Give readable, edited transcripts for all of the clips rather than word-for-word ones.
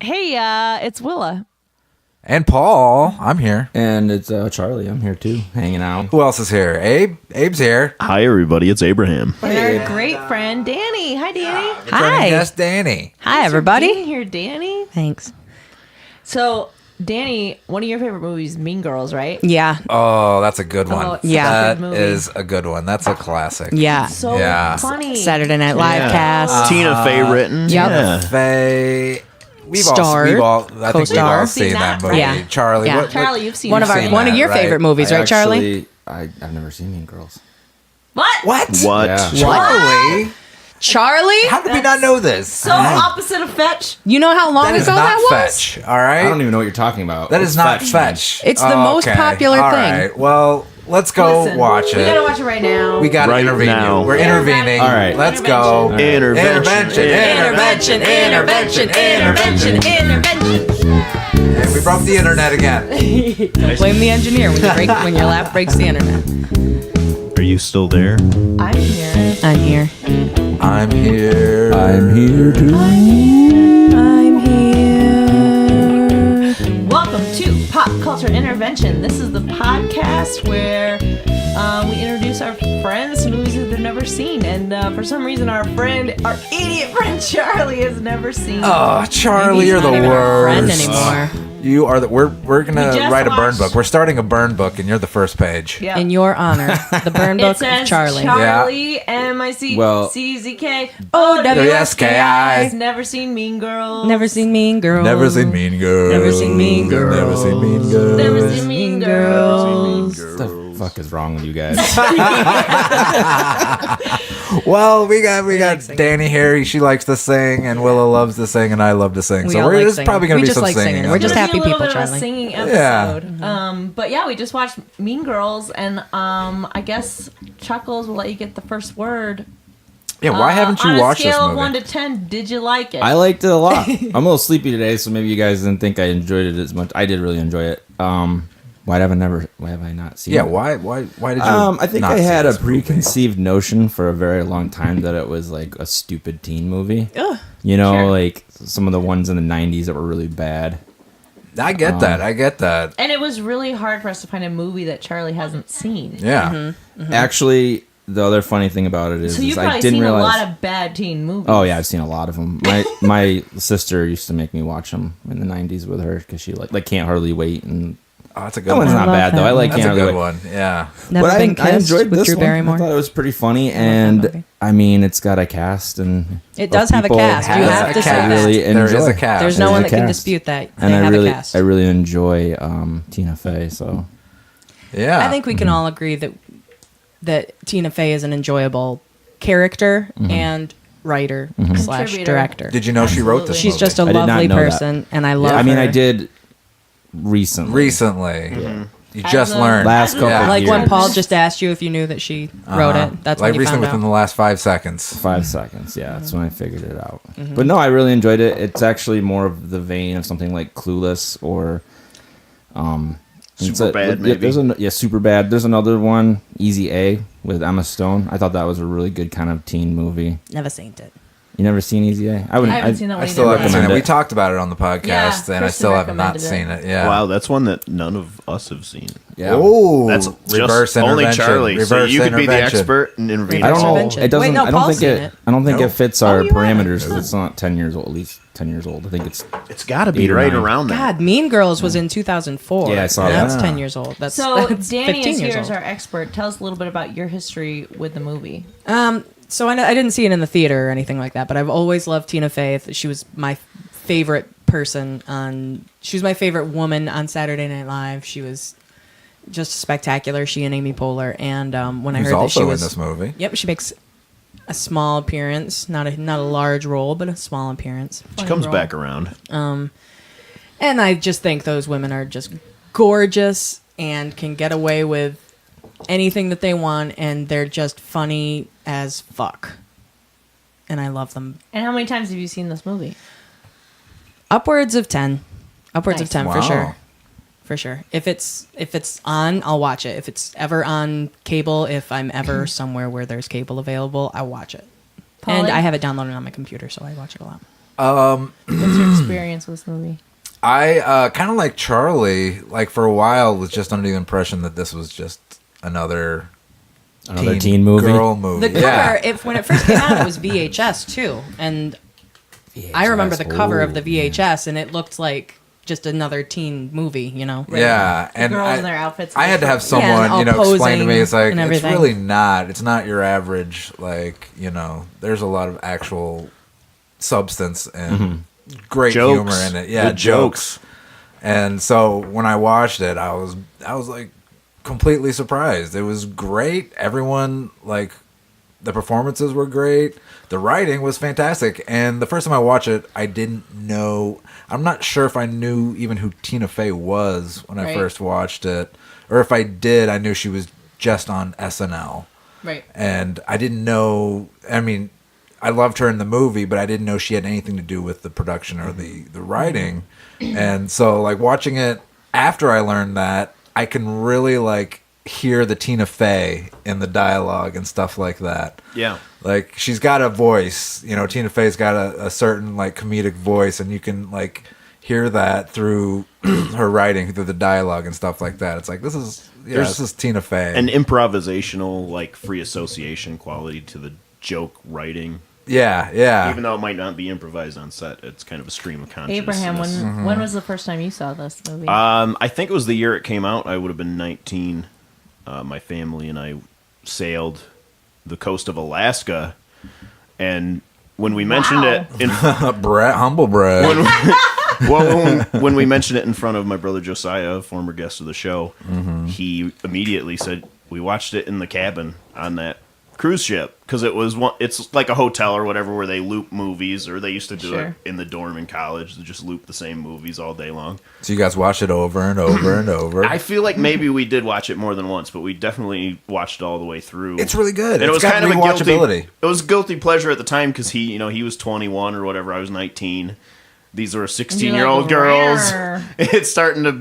Hey, it's Willa. And Paul, I'm here. And it's Charlie. I'm here too, hanging out. Who else is here? Abe? Abe's here. Hi, everybody. It's Abraham. And our great friend, Dani. Hi, Dani. Returning guest, Dani. Thanks Hi, for everybody. being here, Dani. Thanks. So, Dani, one of your favorite movies, Mean Girls, right? Yeah. Oh, that's a good one. it's Yeah. such a good That movie. is a good one. That's a classic. Yeah. So Yeah. funny. Saturday Night Live Yeah. cast. Tina Fey written. Yep. Yeah. We've Starred. all I think we've Co-star. all seen that movie. Yeah. Charlie, Yeah. Charlie, you've seen One of it. our seen one of that, your right? favorite movies, right, Charlie? I've never seen Mean Girls. What? What? What? Yeah. Charlie? Charlie? How did we not know this? So opposite of Fetch. You know how long That is ago not that was? Fetch, all right? I don't even know what you're talking about. That What's is not man? Fetch. It's the most popular All thing. right. Well, let's go Listen, watch it. We gotta watch it right now. We got to Right intervene. now. We're intervening. All right. Let's go. Intervention. Intervention. And we broke the internet again. Blame the engineer when your lap breaks the internet. Are you still there? I'm here. I'm here. I'm here. I'm here too. I'm here. Welcome to Pop Culture Intervention. This is the podcast where we introduce our friends to movies that they've never seen. And for some reason, our idiot friend Charlie has never seen. Oh, Charlie, He's you're the not even our friend worst. anymore. You are the. We're gonna We just write a burn watched- book. We're starting a burn book, and you're the first page. Yeah. In your honor, the burn It book says of Charlie. Charlie, M-I-C-C-Z-K. O-W-S-K-I. Has never seen Mean Girls. Never seen Mean Girls. Never seen Mean Girls. Never seen Mean Girls. Never seen Mean Girls. Never seen Mean Girls. What the fuck is wrong with you guys? Well, we got Dani here. She likes to sing, and Willa loves to sing, and I love to sing. We so all like there's singing. probably gonna We be just some like singing. on We're just this. happy It's gonna be a people, little bit of a Charlie. singing Yeah. episode. But yeah, we just watched Mean Girls, and I guess Chuckles will let you get the first word. Yeah, why haven't you watched this On a scale of movie? 1 to 10, did you like it? I liked it a lot. I'm a little sleepy today, so maybe you guys didn't think I enjoyed it as much. I did really enjoy it. Why have I not seen it? Yeah, why did you? I think not I see had a this movie? preconceived notion for a very long time that it was like a stupid teen movie. Ugh. You know, Sure. like some of the ones in the 90s that were really bad. I get that. I get that. And it was really hard for us to find a movie that Charlie hasn't seen. Yeah. Actually, the other funny thing about it is, So you've I probably didn't seen realize. a lot of bad teen movies. Oh yeah, I've seen a lot of them. My sister used to make me watch them in the 90s with her because she like Can't Hardly Wait, and Oh, that's a good that one's one. not love bad that though. I like That's Can't a Hardly good Wait. one. Yeah. Never But been I kissed enjoyed with this Drew one. Barrymore. I thought it was pretty funny, that and movie. I mean, it's got a cast, and It does have a people cast. You Has have a to say cast. that. really There is enjoy. a cast. There's no There's one a that can cast. dispute that. And They have a cast. I really enjoy Tina Fey. So Yeah. I think we can all agree that Tina Fey is an enjoyable character and writer slash Contributor. director. Did you know she wrote this? She's movie? just a I did not lovely know that. person, and I love her. I mean, I did recently. recently. You just As a- learned. Last couple Yeah. of like years. when Paul just asked you if you knew that she wrote it. That's like when you recently found within out. the last 5 seconds. 5 seconds. Yeah, that's when I figured it out. But no, I really enjoyed it. It's actually more of the vein of something like Clueless or Superbad, maybe. There's Superbad. There's another one, Easy A, with Emma Stone. I thought that was a really good kind of teen movie. Never seen it. You never seen Easy A? I haven't seen that one I still either. haven't seen it. recommend We it. talked about it on the podcast, Yeah, and I Kristen still have not recommended seen it. Yeah. Wow, that's one that none of us have seen. Yeah. Oh, That's reverse just only intervention. Charlie. So Reverse you could be the intervention. expert and intervene. I don't know. Intervention. It doesn't. Wait, no, I don't Paul's think it. seen it. I don't think No. it fits our you are? parameters. 'Cause it's not 10 years old. At least 10 years old. I think it's. It's got to be 8 or right 9. around there. God, Mean Girls was in 2004. Yeah, I saw That's that. 10 years old. That's So that's Dani 15 is years here as old. our expert. Tell us a little bit about your history with the movie. So I didn't see it in the theater or anything like that, but I've always loved Tina Fey. She was my favorite person on. She was my favorite woman on Saturday Night Live. She was just spectacular. She and Amy Poehler. And when I Who's heard that also she was in this movie. Yep, she makes a small appearance, not a large role, but a small appearance. She comes back around. And I just think those women are just gorgeous and can get away with anything that they want, and they're just funny as fuck. And I love them. And how many times have you seen this movie? Upwards of 10. Upwards Nice. of 10 Wow. for sure. For sure. If it's on, I'll watch it. If it's ever on cable, if I'm ever somewhere where there's cable available, I'll watch it. And Polly? I have it downloaded on my computer, so I watch it a lot. What's your experience with this movie? I kind of like Charlie. Like for a while, was just under the impression that this was just another teen movie. girl movie. The cover, when it first came out, it was VHS too, and I remember the cover of the VHS, and it looked like just another teen movie, you know? Yeah, The and girls in their outfits. I had to have and someone, all explain to me. It's like posing and it's everything. really not. It's not your average. Like there's a lot of actual substance and great Jokes. humor in it. Yeah, Good jokes. And so when I watched it, I was like completely surprised. It was great. Everyone the performances were great. The writing was fantastic. And the first time I watched it, I didn't know. I'm not sure if I knew even who Tina Fey was when I first watched it, or if I did, I knew she was just on SNL. Right. And I didn't know. I mean, I loved her in the movie, but I didn't know she had anything to do with the production or the writing. And so, watching it after I learned that, I can really hear the Tina Fey in the dialogue and stuff like that. Yeah. She's got a voice. Tina Fey's got a certain comedic voice, and you can hear that through her writing, through the dialogue and stuff like that. It's this is Tina Fey. An improvisational, free association quality to the joke writing. Yeah. Even though it might not be improvised on set, it's kind of a stream of consciousness. Abraham, when was the first time you saw this movie? I think it was the year it came out. I would have been 19. My family and I sailed the coast of Alaska, and when we mentioned it in humble brag. when we mentioned it in front of my brother Josiah, a former guest of the show, he immediately said we watched it in the cabin on that cruise ship, because it's like a hotel or whatever where they loop movies, or they used to do it in the dorm in college. They just loop the same movies all day long. So you guys watch it over and over and over. I feel like maybe we did watch it more than once, but we definitely watched it all the way through. It's really good. And it was got kind of a rewatchability. it was guilty pleasure at the time, because he was 21 or whatever. I was 19. These were 16-year-old girls. Rare. It's starting to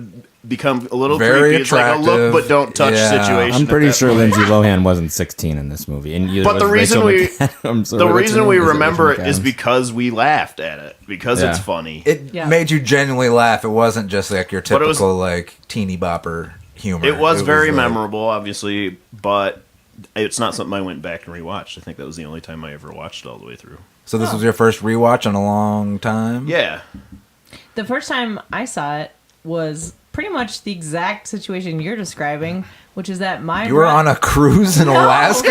become a little Very creepy. attractive. It's like a look but don't touch situation. I'm pretty at that sure point. Lindsay Lohan wasn't 16 in this movie. And But the reason we Rachel remember it is McAdams. because we laughed at it, because it's Yeah. funny. It made you genuinely laugh. It wasn't just your But it was- typical teeny bopper humor. It was very memorable, obviously, but it's not something I went back and rewatched. I think that was the only time I ever watched it all the way through. So this was your first rewatch in a long time? Yeah. The first time I saw it was pretty much the exact situation you're describing, which is that You were on a cruise in Alaska?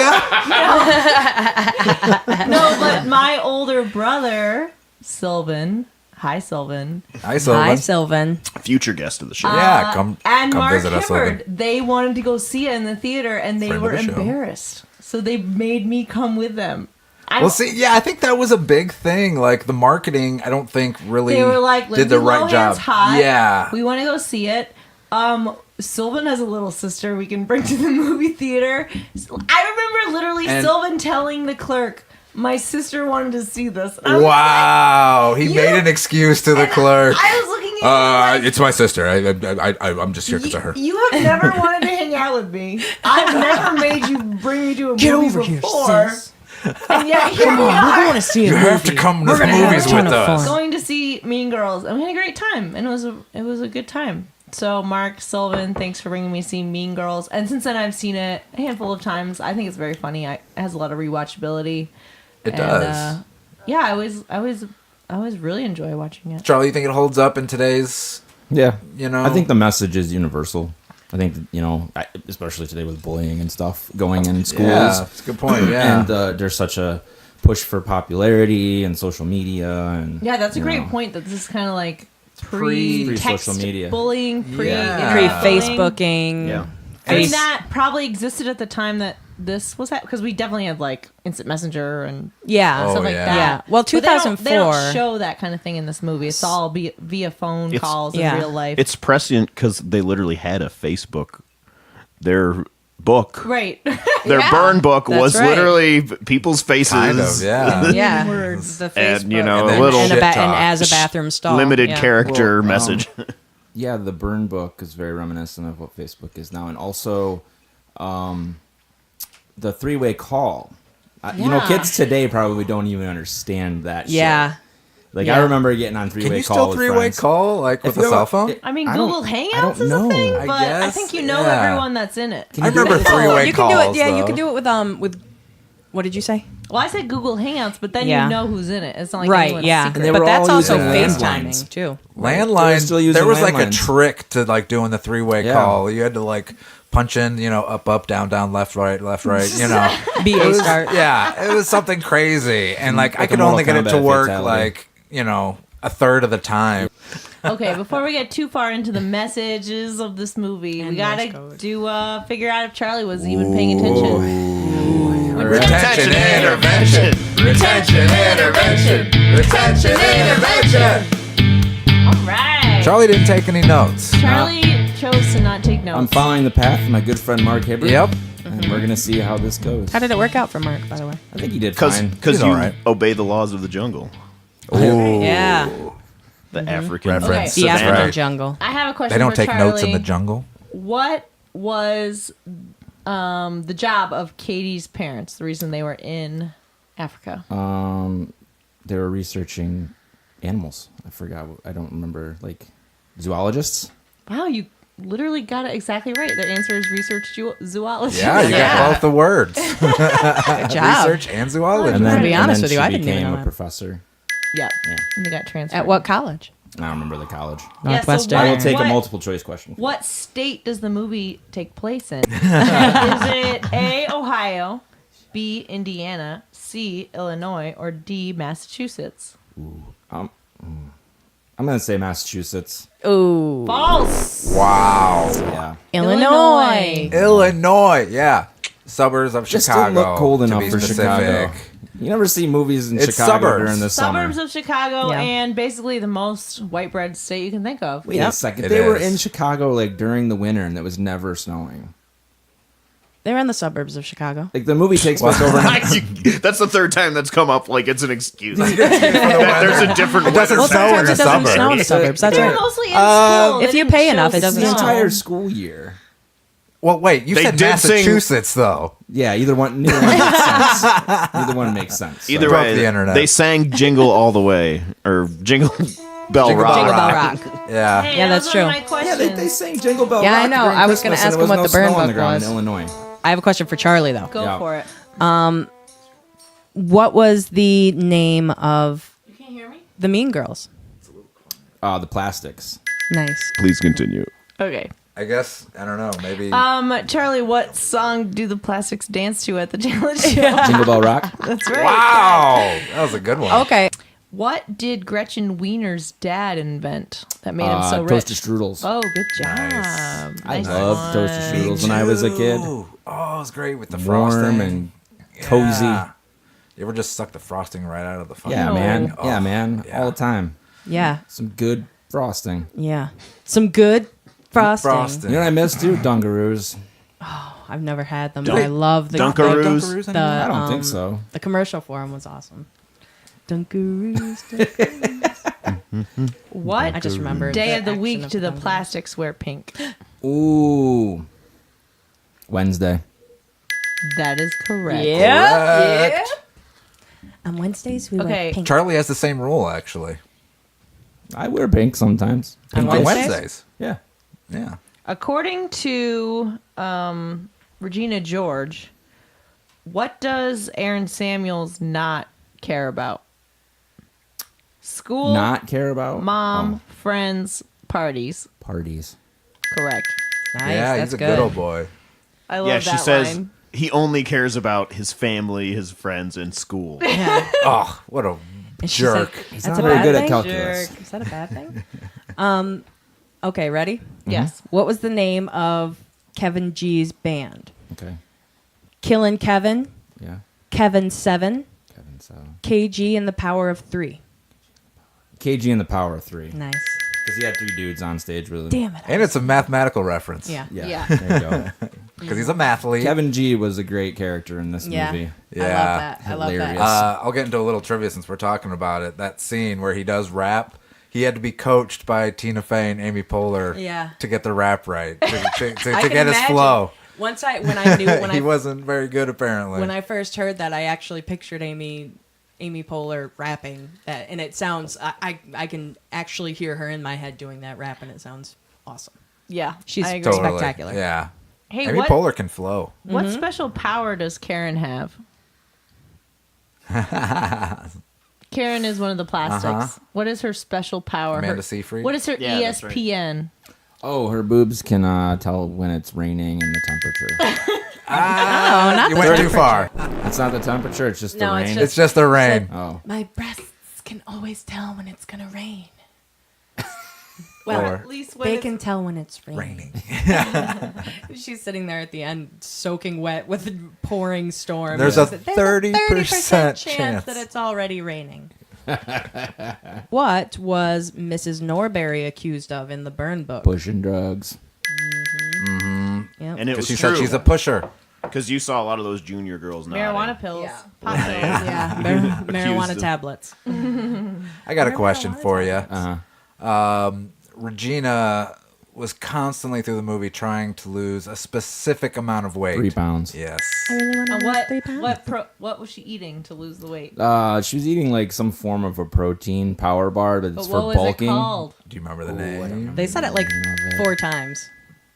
No, but my older brother, Sylvan. Hi, Sylvan. Hi, Sylvan. Hi, Sylvan. Future guest of the show. Yeah, come And Mark visit us, Hibbard. Sylvan. They wanted to go see it in the theater, and they Friend of were the show. embarrassed. So they made me come with them. Well, see, yeah, I think that was a big thing. The marketing, I don't think really They were like, did the Lindsay right Lohan's job. hot. Yeah. We want to go see it. Sylvan has a little sister we can bring to the movie theater. I remember literally And- Sylvan telling the clerk, my sister wanted to see this. And I was Wow, he You- made an excuse to the clerk. I was looking at you It's my sister. I'm just here because of her. You have never wanted to hang out with me. I've never made you bring me to a Get movie over here, before. sis. And yet here we We're are going to see a You movie. have to come to We're the gonna have movies a ton with of us. fun. going to see Mean Girls, and we had a great time, and it was a good time. So Mark, Sylvan, thanks for bringing me to see Mean Girls, and since then I've seen it a handful of times. I think it's very funny. It has a lot of rewatchability. It does. Yeah, I always really enjoy watching it. Charlie, you think it holds up in today's? Yeah. I think the message is universal. I think, especially today with bullying and stuff going in schools. Yeah, that's a good point. Yeah. And there's such a push for popularity and social media. And Yeah, that's a you great know. point. That this is kind of like Pre-social pre-text media. bullying, Yeah. Pre-Facebooking. Yeah. I mean, Face- that probably existed at the time that this was at, because we definitely had Instant Messenger and Yeah. Oh, stuff like yeah. that. Yeah. Well, But they don't 2004. show that kind of thing in this movie. It's all via phone It's- calls yeah. in real life. It's prescient because they literally had a Facebook. Their book, right. their burn book that's was right. literally people's faces. Kind of, yeah. Yeah. Words. The And, Facebook. you know, And a then little and, shit and talk. as a bathroom stall. limited Yeah. character Well, message. Yeah, the burn book is very reminiscent of what Facebook is now. And also the three-way call. Yeah. Kids today probably don't even understand that shit. Yeah. Like Yeah. I remember getting on three-way Can you call still with three-way friends. call like with If a you cell ever- phone? I mean, I don't- Google I Hangouts don't is a know. thing, I but I guess, think you know yeah. everyone that's in it. Can I you do remember it? three-way You can do calls. it. Yeah, you though. can do it with. What did you say? Well, I said Google Hangouts, but then Yeah. you know who's in it. It's not like Right. anyone's Yeah. secret. And they But were that's all also using FaceTiming landlines. too. They were Landline. still using There was like a landlines. trick to like doing the three-way Yeah. call. You had to like punch in, up, down, left, right, you know. BA start. Yeah, it was something crazy, and like I Like a could Mortal only get it to Kombat work fatality. like a third of the time. Okay, before we get too far into the messages of this movie, we And gotta Morse code. do figure out if Charlie was even paying attention. Retention intervention. Retention intervention. Retention intervention. All right. Charlie didn't take any notes. Charlie chose to not take notes. I'm following the path of my good friend Mark Hibbert. Yep. And we're gonna see how this goes. How did it work out for Mark, by the way? I think he did Because fine. He's you all right. obey the laws of the jungle, Yeah. the African Reverence. The Okay. That's African right. jungle. I have a question. They don't for take Charlie. notes in the jungle. What was the job of Katie's parents? The reason they were in Africa. They were researching animals. I forgot. I don't remember. Like zoologists. Wow, you literally got it exactly right. Their answer is research zoology. Yeah, you got both the words. Good job. Research and zoology. And then, To be and honest then with you, she I didn't even became know a that. professor. Yep. And they got transferred. At what college? I don't remember the college. Northwestern. I will what- take what- a multiple choice question. What state does the movie take place in? Is it A, Ohio, B, Indiana, C, Illinois, or D, Massachusetts? I'm gonna say Massachusetts. Ooh. False. Wow. Yeah. Illinois. Illinois. Yeah. Suburbs of Just Chicago. don't look cold to enough be for specific. Chicago. You never see movies in It's Chicago suburbs. during the Suburbs summer. of Chicago Yeah. and basically the most white bread state you can think of. Wait a second. It They were is. in Chicago like during the winter and it was never snowing. They're in the suburbs of Chicago. Like the movie takes place over. That's the third time that's come up. Like it's an excuse. There's a different. It doesn't weather snow in pattern. the Sometimes it doesn't suburbs. snow in the suburbs. That's They're right. mostly in school. if They you didn't pay show enough, it doesn't the snow. entire school year. Well, wait. You They said did sing- Massachusetts, though. Yeah, neither one makes sense. Neither one makes sense. So. Either Broke way, the internet. they sang "Jingle All the Way" or "Jingle Bell Jingle Rock." Jingle Bell Rock. Rock. Yeah. Hey, Yeah, that that's was one of true. my questions. Yeah, they sang Jingle Bell Yeah, Rock I know. during I was gonna Christmas, and ask there him was what no the burn snow on the book ground was. in Illinois. I have a question for Charlie, though. Go Yeah. for it. What was the name of You can't hear me? the Mean Girls? The Plastics. Nice. Please continue. Okay. I guess, I don't know, maybe. Charlie, what song do the Plastics dance to at the talent show? Jingle Bell Rock. That's right. Wow. That was a good one. Okay. What did Gretchen Wiener's dad invent that made him so rich? Toasted strudels. Oh, good job. Nice. I Nice loved one. toasted strudels when I was a kid. Ooh. Oh, it was great with the Warm frosting. and cozy. Yeah. You ever just suck the frosting right out of the fucking Yeah, No. man. Oh, Yeah, man. yeah. All the time. Yeah. Some good frosting. Yeah. Some good frosting. frosting. You know what I miss too? Dunkaroos. I've never had them, but I love the Dunkaroos? Dunkaroos The, anymore? I don't think so. The commercial for them was awesome. Dunkaroos. Dunkaroos. What I just remember day the of the action week of do the Dunkaroos. Plastics wear pink? Ooh. Wednesday. That is correct. Correct. On Wednesdays, we Okay. wear pink. Charlie has the same rule, actually. I wear pink sometimes. On On Wednesdays? Wednesdays. Yeah. Yeah. According to Regina George, what does Aaron Samuels not care about? School, Not care about mom, friends, parties. parties. Correct. Nice. Yeah, that's he's a good. good old boy. I love Yeah, that she says line. he only cares about his family, his friends, and school. Yeah. Oh, what a And she's jerk. like, He's that's not a very bad good at thing? calculus. Jerk. Is that a bad thing? Okay, ready? Yes. What was the name of Kevin G's band? Okay. Killin' Kevin, Yeah. Kevin 7, Kevin, so. KG and the Power of 3. KG and the Power of 3. Nice. Because he had 3 dudes on stage with him. Damn it. And it's a mathematical reference. Yeah. Yeah. Yeah. There you go. Because he's a mathlete. Kevin G was a great character in this Yeah. movie. Yeah. I love that. I love Hilarious. that. I'll get into a little trivia since we're talking about it. That scene where he does rap, he had to be coached by Tina Fey and Amy Poehler Yeah. to get the rap right, to I get can his imagine. flow. When I knew when He I wasn't very good, apparently. when I first heard that, I actually pictured Amy Amy Poehler rapping that, and it sounds. I can actually hear her in my head doing that rap, and it sounds awesome. Yeah, She's I agree. Totally. spectacular. Yeah. Hey, Amy what Poehler can flow. what special power does Karen have? Karen is one of the plastics. Uh-huh. What is her special power? Amanda Her- Seyfried? What is her Yeah, that's right. ESPN? Oh, her boobs can tell when it's raining and the temperature. You went too far. It's not the temperature; it's just the No, it's rain. It's just the rain. Oh, My breasts can always tell when it's gonna rain. Well, At least when They it's- can tell when it's raining. She's sitting there at the end, soaking wet with a pouring storm. There's a There's 30% chance chance. that it's already raining. What was Mrs. Norbury accused of in the Burn book? pushing drugs. Yep. And it was She true. said she's a pusher. Because you saw a lot of those junior girls nodding. marijuana pills. Yeah. Pot pills. yeah, marijuana of- tablets. I got a question for you. Uh-huh. Regina was constantly through the movie trying to lose a specific amount of weight. 3 pounds. Yes. And what was she eating to lose the weight? She was eating like some form of a protein power bar, but it's But for what was bulking. it called? Do you remember the name? They said it like 4 times.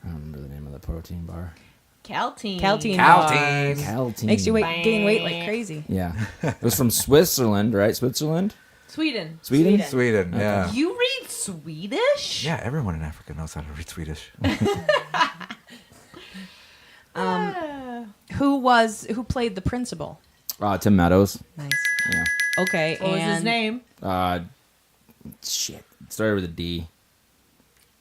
I don't remember the name of the protein bar. Caltine. Caltine. Caltine. Caltine. Makes you gain weight like crazy. Yeah. It was from Switzerland, right? Switzerland? Sweden. Sweden? Sweden, yeah. You read Swedish? Yeah, everyone in Africa knows how to read Swedish. Who played the principal? Tim Meadows. Nice. Yeah. Okay, What was his and name? Shit. It started with a D.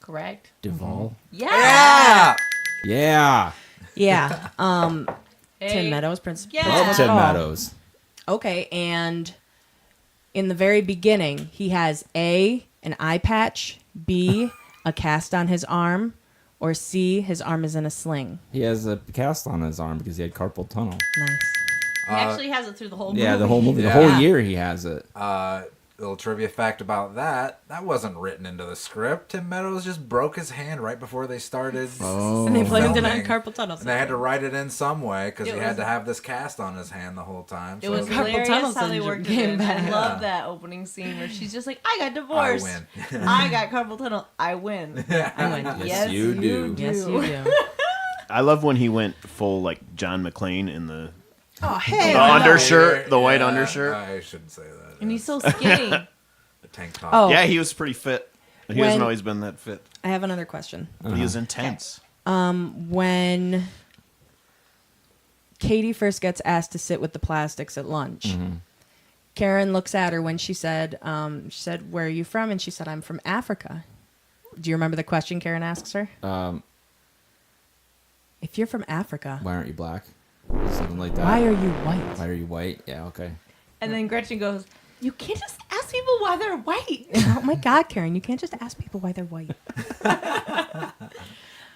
Correct. Duvall. Yeah. Yeah! yeah, Hey. Tim Meadows, principal. Yeah. Love Tim Meadows. Okay, and in the very beginning, he has A, an eye patch, B, a cast on his arm, or C, his arm is in a sling. He has a cast on his arm because he had carpal tunnel. Nice. He actually has it through the whole movie. Yeah, the whole movie. The Yeah. whole year he has it. Little trivia fact about that wasn't written into the script. Tim Meadows just broke his hand right before they started. Oh. And they blamed it on filming. carpal tunnel. And they had to write it in some way because It he was- had to have this cast on his hand the whole time. It was carpal hilarious tunnel how they syndrome worked came it in. back. I love Yeah. that opening scene where she's just like, I got divorced. win. I got carpal tunnel. I win. I went, Yes, you do. yes, you do. I love when he went full like John McClane in the Oh, hey. the undershirt, the white undershirt. I shouldn't say that. And he's so skinny. The tank top. Oh, Yeah, he was pretty fit. He When- hasn't always been that fit, I have another question. but he was intense. When Katie first gets asked to sit with the plastics at lunch, Karen looks at her when she said, "Where are you from?" And she said, "I'm from Africa." Do you remember the question Karen asks her? If you're from Africa, Why aren't you black? Something like that. why are you white? Why are you white? Yeah, okay. And then Gretchen goes, you can't just ask people why they're white. Oh my God, Karen, you can't just ask people why they're white.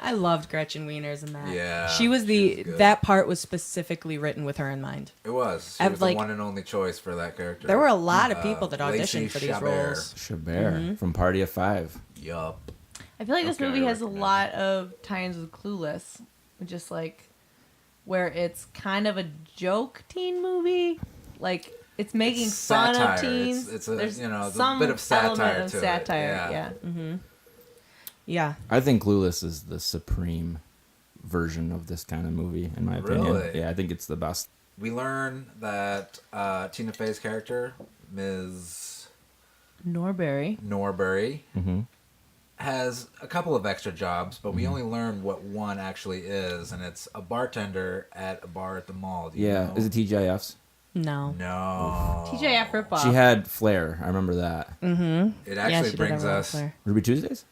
I loved Gretchen Wieners in that. Yeah, She was she was good. that part was specifically written with her in mind. It was. She I've, was the like- one and only choice for that character. There were a lot of people that Lacey auditioned for these Chabert. roles. Chabert from Party of Five. Yup. I feel like this Okay, movie I has a recognize lot of tie-ins with Clueless. Just like where it's kind of a joke teen movie. Like it's making It's fun satire. of teens. It's a There's you know it's a some bit of satire element of to satire. it. Yeah. Yeah. I think Clueless is the supreme version of this kind of movie, in my opinion. Really? Yeah, I think it's the best. We learn that Tina Fey's character, Ms. Norbury. Norbury, Mm-hmm. has a couple of extra jobs, but we only learn what one actually is, and it's a bartender at a bar at the mall. Do you Yeah, know? is it TGIF's? No. No. TJF ripoff. She had flair. I remember that. It Yeah, actually she did brings have a us Flair. Would it be Tuesdays?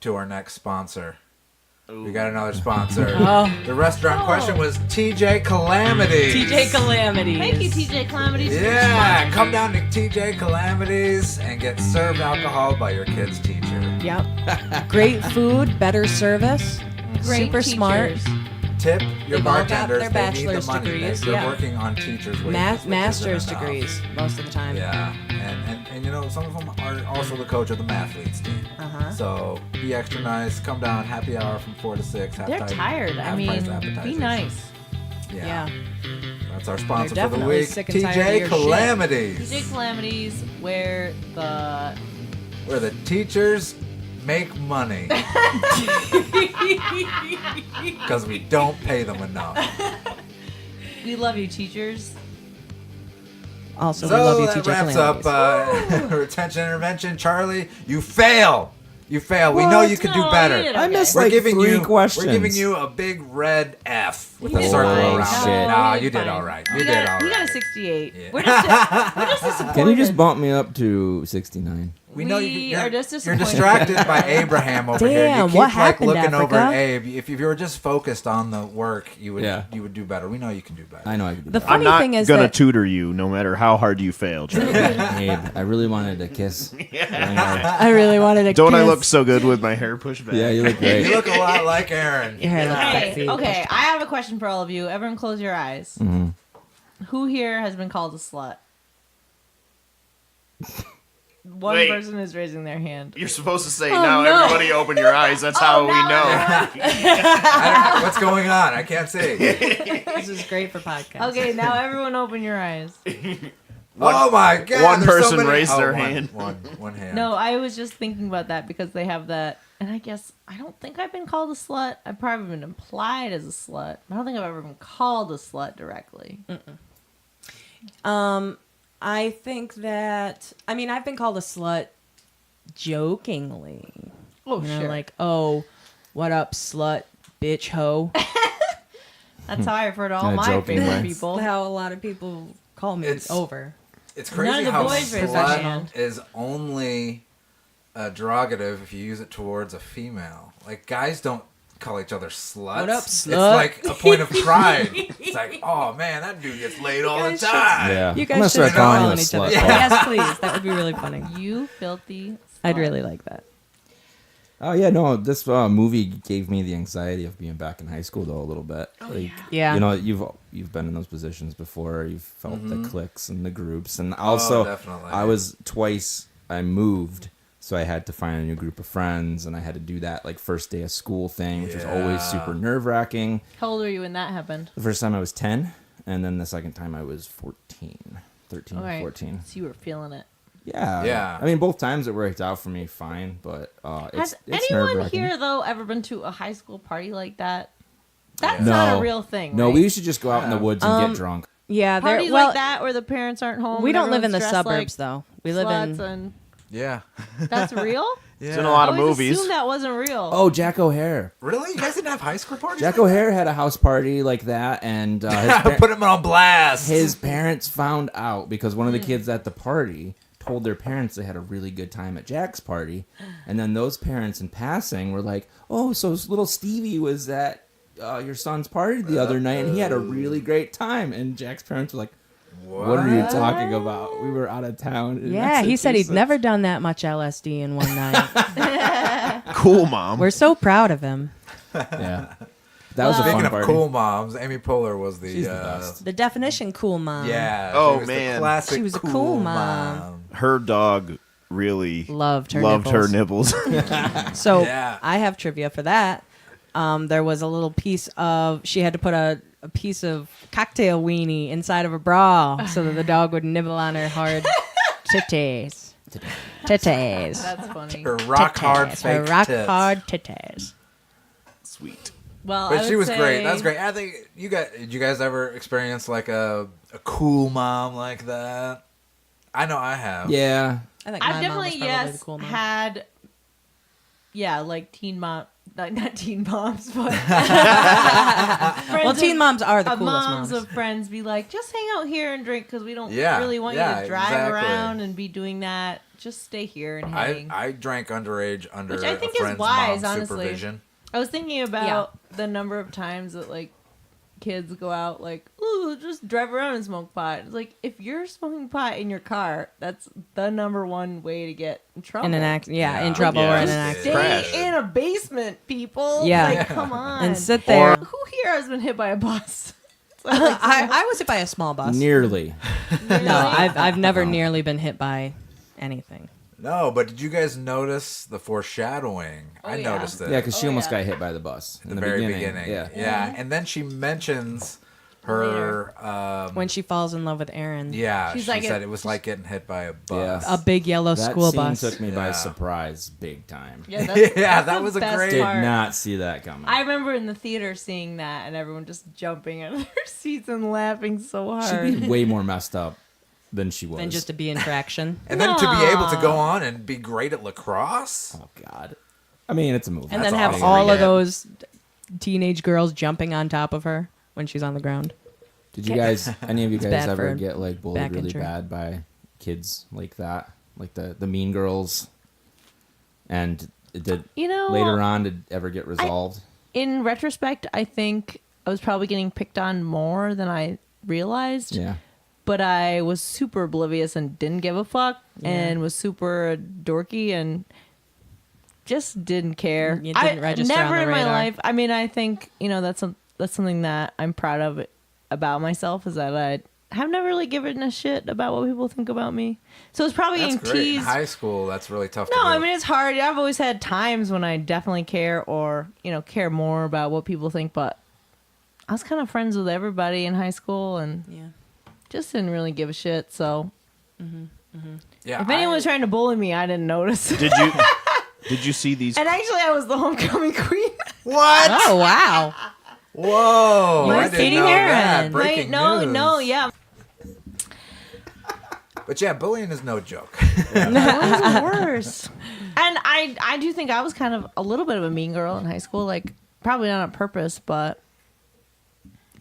to our next sponsor. Ooh. We got another sponsor. Oh. The restaurant question was TJ Calamities. TJ Calamities. Thank you, TJ Calamities. for Yeah, sponsoring. come down to TJ Calamities and get served alcohol by your kid's teacher. Yep. Great food, better service, Great super smart. teachers. Tip your They've all got bartenders. their They need the bachelor's money. degrees, They're yeah. working on teachers' wages. which isn't Master's enough. degrees most of the time. Yeah, and you know some of them are also the coach of the mathletes team. Uh-huh. So be extra nice. Come down, happy hour from 4 to 6. They're tired. I half mean, price be appetizers. nice. Yeah. That's our sponsor for the definitely week. sick and tired of TJ your Calamities. TJ Calamities, where the Where the teachers make money. Because we don't pay them enough. we love you, teachers. Also, we So love you, that TJ wraps Calamities. up retention intervention. Charlie, you fail. You fail. We know you can do No, better. you did I okay. missed We're like giving 3 you questions. We're giving you a big red F with You a did circle fine. around No, it. No, you you did did fine. all right. You We did got, all we got a right. 68. Yeah. We're just disappointed. Can you just bump me up to 69? We know We you're, are just you're disappointed. distracted by Abraham over here. You Damn, keep what like happened, looking over Africa? at Abe. If you were just focused on the work, you would Yeah. you would do better. We know you can do better. I know I could do The that. funny I'm not thing is gonna that tutor you, no matter how hard you fail. Charlie. Abe, I really wanted to kiss. Yeah, I really wanted to Don't I kiss. look so good with my hair pushed back? you look great. You look a lot like Aaron. Your hair looks Hey, sexy. okay, I have a question for all of you. Everyone close your eyes. Who here has been called a slut? One Wait. person is raising their hand. You're supposed to say, Oh, now no. everybody open your eyes. That's how we now know. I don't know what's going on. I can't see. This is great for podcasts. Okay, now everyone open your eyes. Oh my God! one there's so person many- raised their one- hand. One hand. No, I was just thinking about that because they have that. And I guess, I don't think I've been called a slut. I've probably been implied as a slut. I don't think I've ever been called a slut directly. I think that I've been called a slut jokingly. Oh, You know, sure. like, oh, what up, slut, bitch, hoe. That's how I refer to all In a my joking favorite way. people. How a lot of people call me It's- over. It's None crazy of the how boys raise their slut hand. is only derogative if you use it towards a female. Like guys don't call each other sluts. What up, It's slut? like a point of pride. It's like, oh man, that dude gets laid all the guys should- time. Yeah. You I'm gonna guys should start calling you a on each other. slut. Yes, please. That would be really funny. You filthy slut. I'd really like that. Oh yeah, no. This movie gave me the anxiety of being back in high school though a little bit. Yeah. You know, you've been in those positions before. You've felt the cliques and the groups, and also definitely. I was twice. I moved, so I had to find a new group of friends, and I had to do that like first day of school thing, which was always Yeah. super nerve wracking. How old were you when that happened? The first time I was 10, and then the second time I was 14, 13, All right. 14. So you were feeling it. Yeah, Yeah. I mean, both times it worked out for me fine, but Has it's anyone nerve-wracking. here, though, ever been to a high school party like that? That's Yeah. not No. a real thing, No, right? we used to just go out in the woods and get drunk. Yeah, there- Parties well, like that where the parents aren't home. we and don't live in the everyone's dressed suburbs, like though. We live sluts in. and Yeah. that's real? It's in a lot I of always movies. assumed that wasn't real. Oh, Jack O'Hare. Really? You guys didn't have high school parties? Jack like O'Hare had a house party like that, and that? Put him on blast. his parents found out because one of the kids at the party told their parents they had a really good time at Jack's party, and then those parents in passing were like, "Oh, so little Stevie was at your son's party the other night, and he had a really great time." And Jack's parents were like, "What are you talking about? We were out of town." in Yeah, he said he'd Massachusetts." never done that much LSD in one night. Cool, Mom. We're so proud of him. Yeah, that was a Speaking fun of party. cool moms, Amy Poehler was the, She's the best. The definition cool mom. yeah. Oh, she was the man. classic She was a cool mom. Her dog really Loved her her nipples. nipples. So Yeah. I have trivia for that. There was a little piece of she had to put a piece of cocktail weenie inside of a bra so that the dog would nibble on her hard titties. Titties. That's funny. Her rock hard Titties. fake Her rock tits. hard titties. Sweet. Well, But I she would was great. say- That's great. I think did you guys ever experience like a cool mom like that? I know I have. Yeah, I think my I've mom definitely, was probably the yes, cool mom. had, yeah, like teen mom, not teen moms, but Well, teen moms are the coolest moms moms. of friends be like, just hang out here and drink because we don't Yeah, really want you yeah, to drive exactly. around and be doing that. Just stay here and hang. I drank underage under Which I think a is friend's wise, mom's honestly. supervision. I was thinking about the number of times that like kids go out like, ooh, just drive around and smoke pot. It's like if you're smoking pot in your car, that's the number one way to get in trouble. In an accident, Yeah. in trouble Yeah. or in an Just accident. Crash. Stay in a basement, people. Yeah. Like, come on. And sit there. Who here has been hit by a bus? I was hit by a small bus. nearly. No, I've never nearly been hit by anything. No, but did you guys notice the foreshadowing? I yeah. noticed it. Yeah, because she Oh, almost yeah. got hit by the bus in the the very beginning. beginning. Yeah. And then she mentions her. When she falls in love with Aaron. Yeah, She's she like said it was like getting hit by a bus. Yeah. A big yellow That school scene bus. took me by Yeah. surprise big time. Yeah, that's, Yeah, that's that the was a best great- Did part. not see that coming. I remember in the theater seeing that and everyone just jumping out of their seats and laughing so hard. She'd be way more messed up than she was. Than just to be in traction. And then to be able to go on and be great at lacrosse. Oh God. I mean, it's a movie. And That's then have awesome. all Yeah. of those teenage girls jumping on top of her when she's on the ground. Did you guys, any of you It's guys bad ever for get like bullied back really injury. bad by kids like that? Like the mean girls? And it did You know, later on did ever get resolved? in retrospect, I think I was probably getting picked on more than I realized. Yeah. But I was super oblivious and didn't give a fuck and was super dorky and just didn't care. You didn't register never on the in my radar. life. I mean, I think, that's something that I'm proud of about myself, is that I have never really given a shit about what people think about me. So it's probably That's getting great. In teased. high school, that's really tough to No, do. I mean, it's hard. I've always had times when I definitely care or, care more about what people think, but I was kind of friends with everybody in high school and Yeah. just didn't really give a shit. So yeah, if anyone was trying to bully me, I didn't notice. Did you see these? And actually, I was the homecoming queen. What? Oh, wow. Whoa! You were I didn't Katie know Heron. that. Breaking no, news. yeah. But yeah, bullying is no joke. It was worse. And I do think I was kind of a little bit of a mean girl in high school. Like, probably not on purpose, but,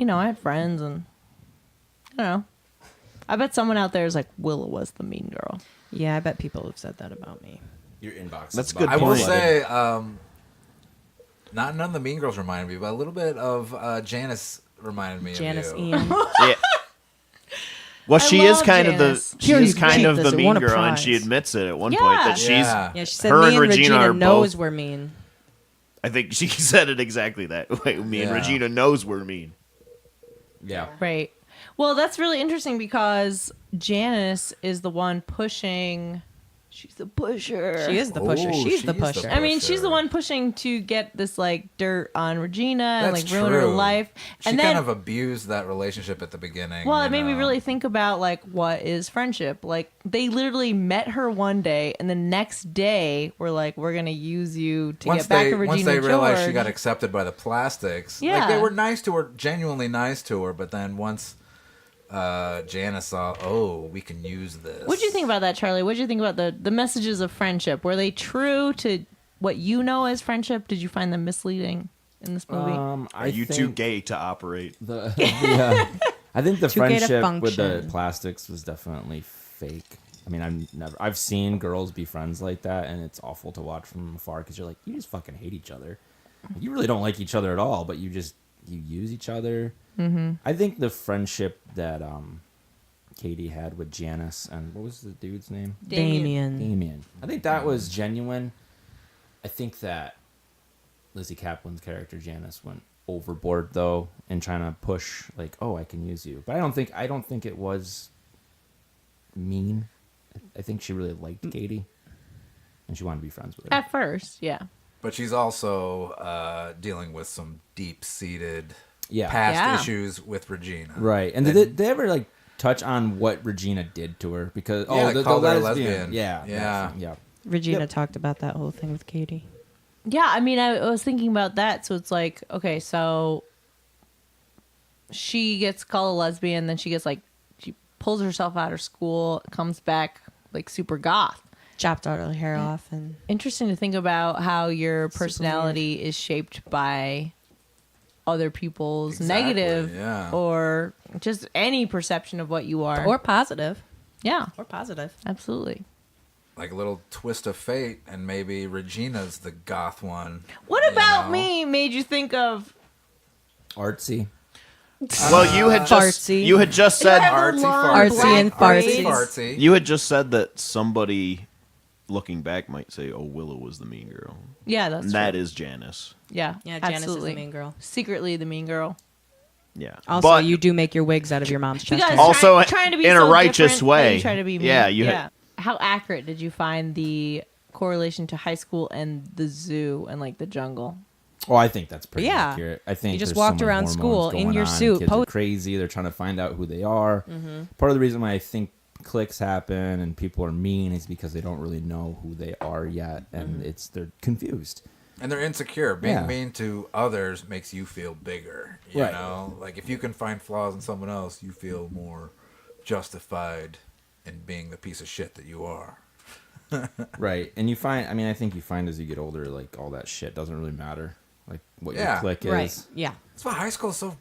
I had friends and, I don't know. I bet someone out there is like, Willa was the mean girl. Yeah, I bet people have said that about me. Your inbox. That's is good I will point. say, none of the Mean Girls reminded me, but a little bit of Janice reminded me Janice of you. Ian. Yeah. Well, I she is love kind Janice. of the she is kind of this. the It mean won a girl, and prize. she admits it at one Yeah. point that she's. Yeah. Yeah, she said Her me and and Regina Regina are knows both- we're mean. I think she said it exactly that way. Me and Yeah. Regina knows we're mean. Yeah. Right. Well, that's really interesting because Janice is the one pushing. She's the pusher. She is the pusher. Oh, She's she's the the pusher. I mean, she's the pusher. one pushing to get this like dirt on Regina and That's like ruin her true. life. She And then, kind of abused that relationship at the beginning. well, you it made me know. really think about like what is friendship. Like they literally met her one day, and the next day we're like, we're gonna use you to get back at Regina once they realized she George. got accepted by the plastics, like Yeah. they were nice to her, genuinely nice to her. But then once Janice saw, oh, we can use this. What'd you think about that, Charlie? What'd you think about the messages of friendship? Were they true to what you know as friendship? Did you find them misleading in this movie? Are you too gay to operate? I think the Too gay to friendship with the function. plastics was definitely fake. I mean, I've seen girls be friends like that, and it's awful to watch from afar because you're like, you just fucking hate each other. You really don't like each other at all, but you use each other. Mm-hmm. I think the friendship that Katie had with Janice and what was the dude's name? Damien. Damien. I think that was genuine. I think that Lizzie Kaplan's character Janice went overboard though in trying to push like, oh, I can use you. But I don't think it was mean. I think she really liked Katie and she wanted to be friends with her. At first, yeah. But she's also dealing with some deep-seated Yeah. past Yeah. issues with Regina. Right. And did they ever like touch on what Regina did to her? Because Yeah, they called her a lesbian. lesbian. Yeah. Yeah. Yeah. Regina Yep. talked about that whole thing with Katie. Yeah, I mean, I was thinking about that. So it's like, okay, so she gets called a lesbian, then she pulls herself out of school, comes back like super goth. Chopped all her hair off and Interesting to think about how your personality is shaped by other people's Exactly, negative yeah. or just any perception of what you are. or positive. yeah, Or positive. absolutely. Like a little twist of fate, and maybe Regina's the goth one. What about know? me made you think of Artsy. Well, you had just Fartsy. you had just said Artsy Artsy fartsy. and Artsy fartsies. fartsy. you had just said that somebody looking back might say, "Oh, Willow was the mean girl." yeah, that's And that true. is Janice. Yeah, Yeah, Janice absolutely. is the mean girl. Secretly the mean girl. Yeah. Also, but you do make your wigs out of your mom's chest. You guys hair. Also, trying to be in a so righteous different, way. but you try to be mean. Yeah, you had- How accurate did you find the correlation to high school and the zoo and like the jungle? Oh, I think that's pretty Yeah. accurate. I think You just there's walked so many around hormones school in going your on. suit, Kids are crazy. They're trying to find out who they are. Part of the reason why I think cliques happen and people are mean is because they don't really know who they are yet, and they're confused. And they're insecure. Being Yeah. mean to others makes you feel bigger. You Right. know? Like, if you can find flaws in someone else, you feel more justified in being the piece of shit that you are. Right. And you find, I think you find as you get older, like, all that shit doesn't really matter. Like, what your Yeah. clique is. Right. Yeah. That's why high school is so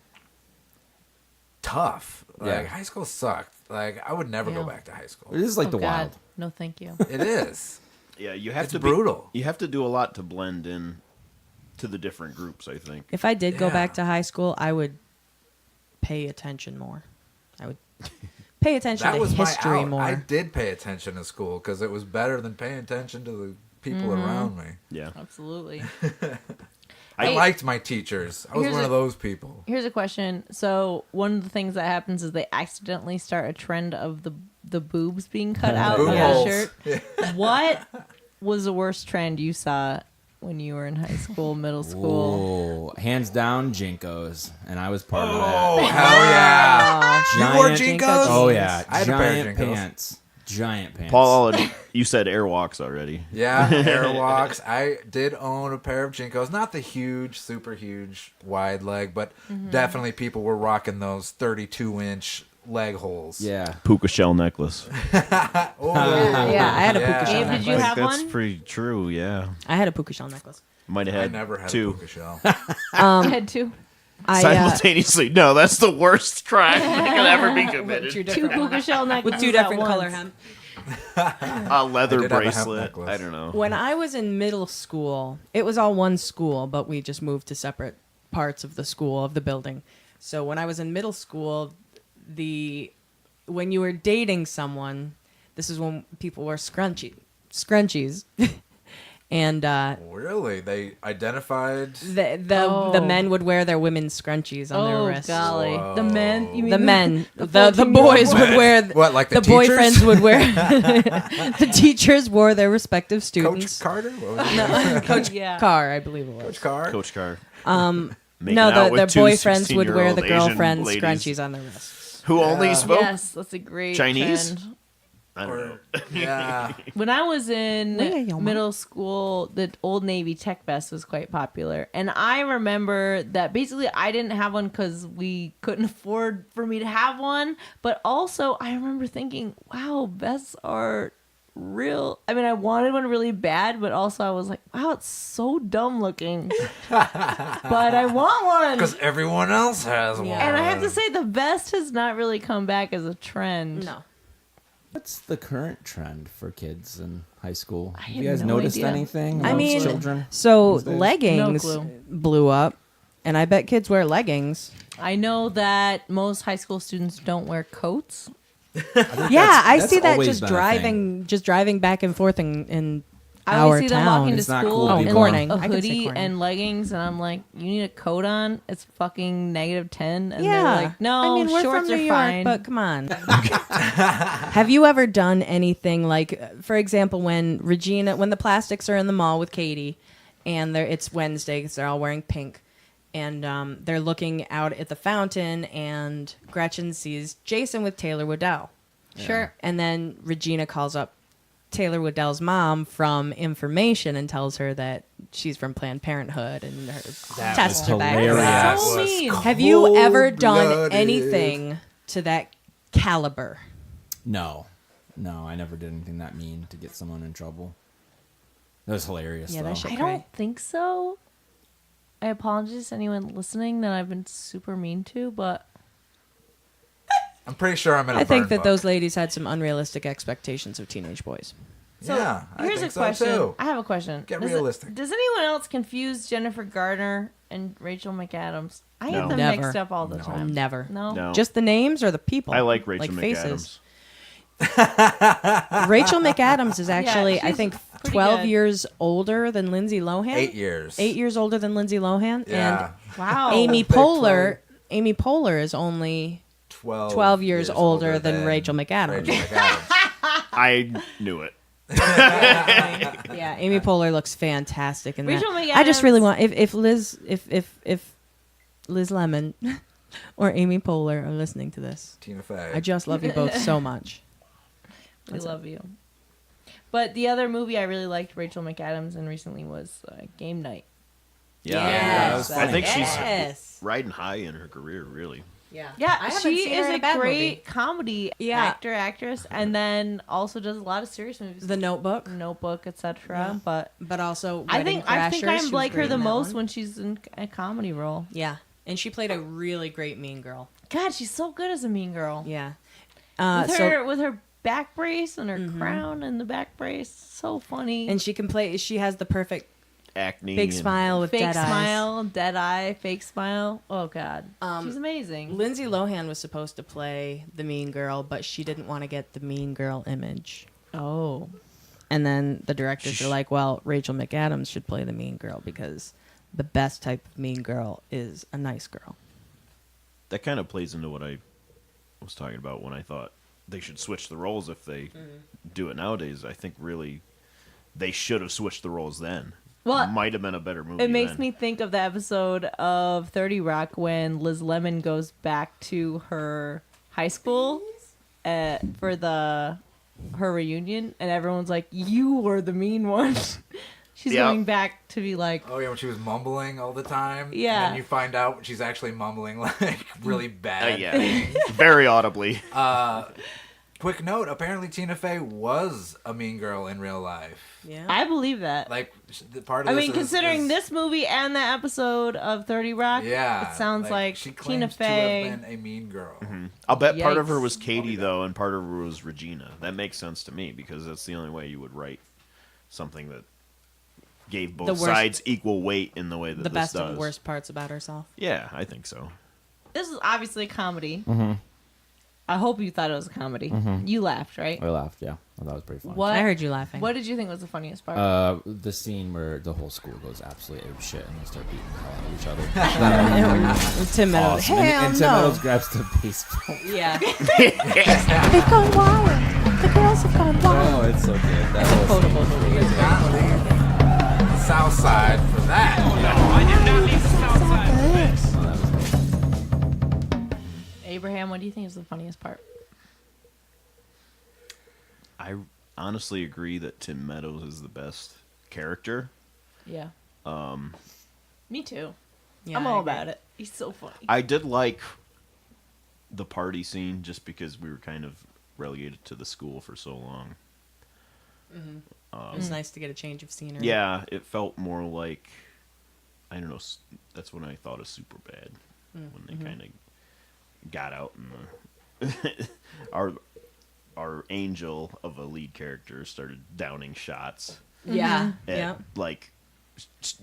tough. Like, Yeah. high school sucked. Like, I would never go Yeah. back to high school. It is like Oh, the God. wild. No, thank you. It is. Yeah, you have It's to brutal. You have to do a lot to blend in to the different groups, I think. If I did go Yeah. back to high school, I would pay attention more. I would pay attention That to was my history out. more. I did pay attention in school because it was better than paying attention to the people around me. Yeah. Absolutely. I Hey. liked my teachers. I was Here's one a- of those people. Here's a question. So one of the things that happens is they accidentally start a trend of the boobs being cut out Boob of holes. the shirt. Yeah. What was the worst trend you saw when you were in high school, middle school? Oh, hands down, Jinkos. And I was part of Oh, that. hell yeah. You wore Giant- Jinkos? Oh, yeah. I had a pair of Giant Jinkos. pants. Giant pants. Paul, you said Airwalks already. Yeah, Airwalks. I did own a pair of Jinkos. Not the huge, super huge, wide leg, but definitely people were rocking those 32-inch leg holes. Yeah. Puka shell necklace. Oh, yeah, I had a yeah. puka shell Gabe, did you necklace. have That's one? pretty true, yeah. I had a puka shell necklace. Might have I had never had two. a puka shell. I had two. Simultaneously. No, that's the worst crime that could ever be Two committed. Two different, puka shell necklaces with two at different once. color hem. A leather I did have a hemp bracelet. necklace. I don't know. When I was in middle school, it was all one school, but we just moved to separate parts of the school, of the building. So when I was in middle school, when you were dating someone, this is when people wore scrunchies. And Really? They identified... the men would wear their women's scrunchies on their Oh, wrists. golly. Whoa. The men? You mean The men, the 14-year-old boys boys? would wear. What, like the boyfriends teachers? would wear. The teachers wore their respective students. Coach Carter? What was it? Coach Yeah. Carr, I believe it was. Coach Carr? Coach Carr. Making No, out with their two boyfriends would wear the 16-year-old Asian girlfriends' ladies scrunchies on their wrists. Who only spoke Yes, that's a great Chinese? trend. I don't know. Yeah. When I was in Where you, Mom? middle school, the Old Navy Tech Vest was quite popular. And I remember that basically I didn't have one because we couldn't afford for me to have one. But also, I remember thinking, wow, vests are real. I mean, I wanted one really bad, but also I was like, wow, it's so dumb looking. But I want one. Because everyone else has one. And I have to say, the vest has not really come back as a trend. No. What's the current trend for kids in high school? Have have you guys no noticed idea. anything? I amongst mean, children. So these days? leggings No clue. blew up, and I bet kids wear leggings. I know that most high school students don't wear coats. Yeah, I that's see that always just been a driving back and forth in I our always see them town. walking to It's not school cool to in be Corning. a I could say hoodie Corning. and leggings, and I'm like, you need a coat on? It's fucking -10. And Yeah, they're like, no, I mean, we're shorts from are New York, fine. but come on. Have you ever done anything like, for example, when the plastics are in the mall with Katie, and it's Wednesday because they're all wearing pink, and they're looking out at the fountain, and Gretchen sees Jason with Taylor Waddell. Sure. And then Regina calls up Taylor Waddell's mom from information and tells her that she's from Planned Parenthood and her tests are back. hilarious. That So was mean. Have you ever done cold-blooded. anything to that caliber? No, I never did anything that mean to get someone in trouble. That was hilarious. Yeah, though. that shit- I don't think so. I apologize to anyone listening that I've been super mean to, but I'm pretty sure I'm in a I think burn that book. those ladies had some unrealistic expectations of teenage boys. so Yeah, I here's think a so, question. too. I have a question. Get Does realistic. Does anyone else confuse Jennifer Garner and Rachel McAdams? I No. get them Never. mixed up all the time. Never. No. No. Just the names or the people? I like Rachel faces. McAdams. Rachel McAdams is actually, I she's think, pretty 12 good. years older than Lindsay Lohan. 8 years. 8 years older than Lindsay Lohan. Yeah. Wow. And Amy Big Poehler is only 12 years older than Rachel McAdams. Rachel McAdams. I knew it. Yeah, Amy Poehler looks fantastic in that. Rachel McAdams. I just really want if Liz Lemon or Amy Poehler are listening to this, Tina Fey. I just love you both so much. We love you. But the other movie I really liked Rachel McAdams in recently was Game Night. Yeah, Yes. I think Yes. she's riding high in her career, really. Yeah, Yeah, I haven't she seen her is in a bad great movie. comedy Yeah. actress, and then also does a lot of serious movies, The Notebook, Notebook, etc. Yeah. But also I Wedding think I Crashers, I she was like her great the in that most one. when she's in a comedy role. Yeah, and she played a really great mean girl. God, she's so good as a mean girl. Yeah, With her back brace and her crown and the back brace, so funny. and she can play. She has the perfect Acne. big and- smile with fake dead eyes. smile, dead eye, fake smile. Oh God, she's amazing. Lindsay Lohan was supposed to play the mean girl, but she didn't want to get the mean girl image. Oh, And then the directors are like, well, Rachel McAdams should play the mean girl because the best type of mean girl is a nice girl. That kind of plays into what I was talking about when I thought they should switch the roles if they do it nowadays. I think really they should have switched the roles then. Well, Might have been a better movie. it makes then. me think of the episode of 30 Rock when Liz Lemon goes back to her high school for her reunion, and everyone's like, "You were the mean one." She's Yep. going back to be like, Oh yeah, when she was mumbling all the time. Yeah. And then you find out she's actually mumbling like really bad. Yeah, very audibly. Quick note: apparently Tina Fey was a mean girl in real life. Yeah. I believe that. Like the part of I this mean, is- considering is- this movie and the episode of 30 Rock, yeah, it sounds like she Tina claims Fey. to have been a mean girl. I'll bet part of her Yikes. was Katie though, and part of her was Regina. That makes sense to me because that's the only way you would write something that gave both The worst- sides equal weight in the way that The this best does. and worst parts about herself. Yeah, I think so. This is obviously a comedy. Mm-hmm. I hope you thought it was a comedy. You laughed, right? I laughed. Yeah, well, that was pretty fun. What? I heard you laughing. What did you think was the funniest part? The scene where the whole school goes absolutely ape shit and they start beating the hell out of each other. And Tim Meadows. Awesome. Hell And Tim no. Meadows grabs the baseball. Yeah. They've gone wild. The girls have gone wild. Oh, it's so good. That whole Quotable movie. Did not leave the South Side for that. Abraham, what do you think is the funniest part? I honestly agree that Tim Meadows is the best character. Yeah. Me too. Yeah, I'm I all agree. about it. He's so funny. I did like the party scene just because we were kind of relegated to the school for so long. It was nice to get a change of scenery. Yeah, it felt more like, I don't know, that's when I thought of Superbad. When they kind of got out and our angel of a lead character started downing shots. Yeah. And, Yeah. like,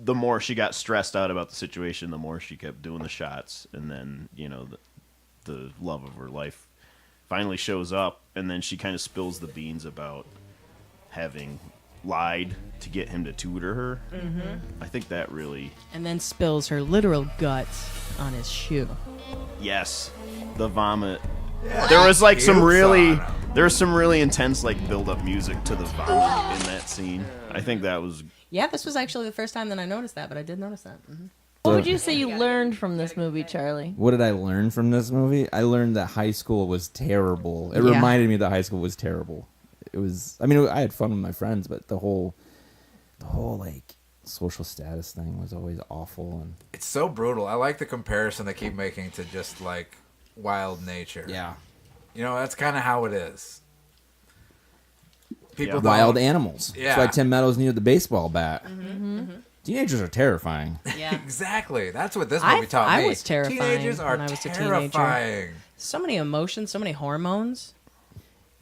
the more she got stressed out about the situation, the more she kept doing the shots. And then, you know, the love of her life finally shows up, and then she kind of spills the beans about having lied to get him to tutor her. I think that really, And then spills her literal guts on his shoe. yes, the vomit. There was like some Pukes really, on him. there was some really intense like build-up music to the vomit in that scene. I think that was Yeah, this was actually the first time that I noticed that, but I did notice that. What would you say you learned from this movie, Charlie? What did I learn from this movie? I learned that high school was terrible. It Yeah. reminded me that high school was terrible. It was. I mean, I had fun with my friends, but the whole like social status thing was always awful. And It's so brutal. I like the comparison they keep making to just like wild nature. yeah, You know, that's kind of how it is. People Yeah. don't- wild animals. Yeah. That's why Tim Meadows needed the baseball bat. Teenagers are terrifying. Yeah. Exactly. That's what this I- movie taught I me. was terrifying Teenagers are when I was a teenager. terrifying. So many emotions, so many hormones.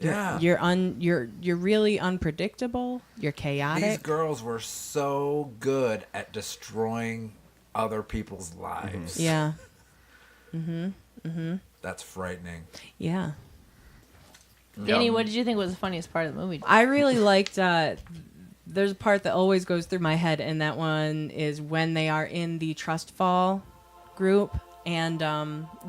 Yeah. You're really unpredictable. You're These chaotic. girls were so good at destroying other people's lives. Yeah. That's frightening. Yeah. Danny, what did you think was the funniest part of the movie? I really liked there's a part that always goes through my head, and that one is when they are in the trust fall group And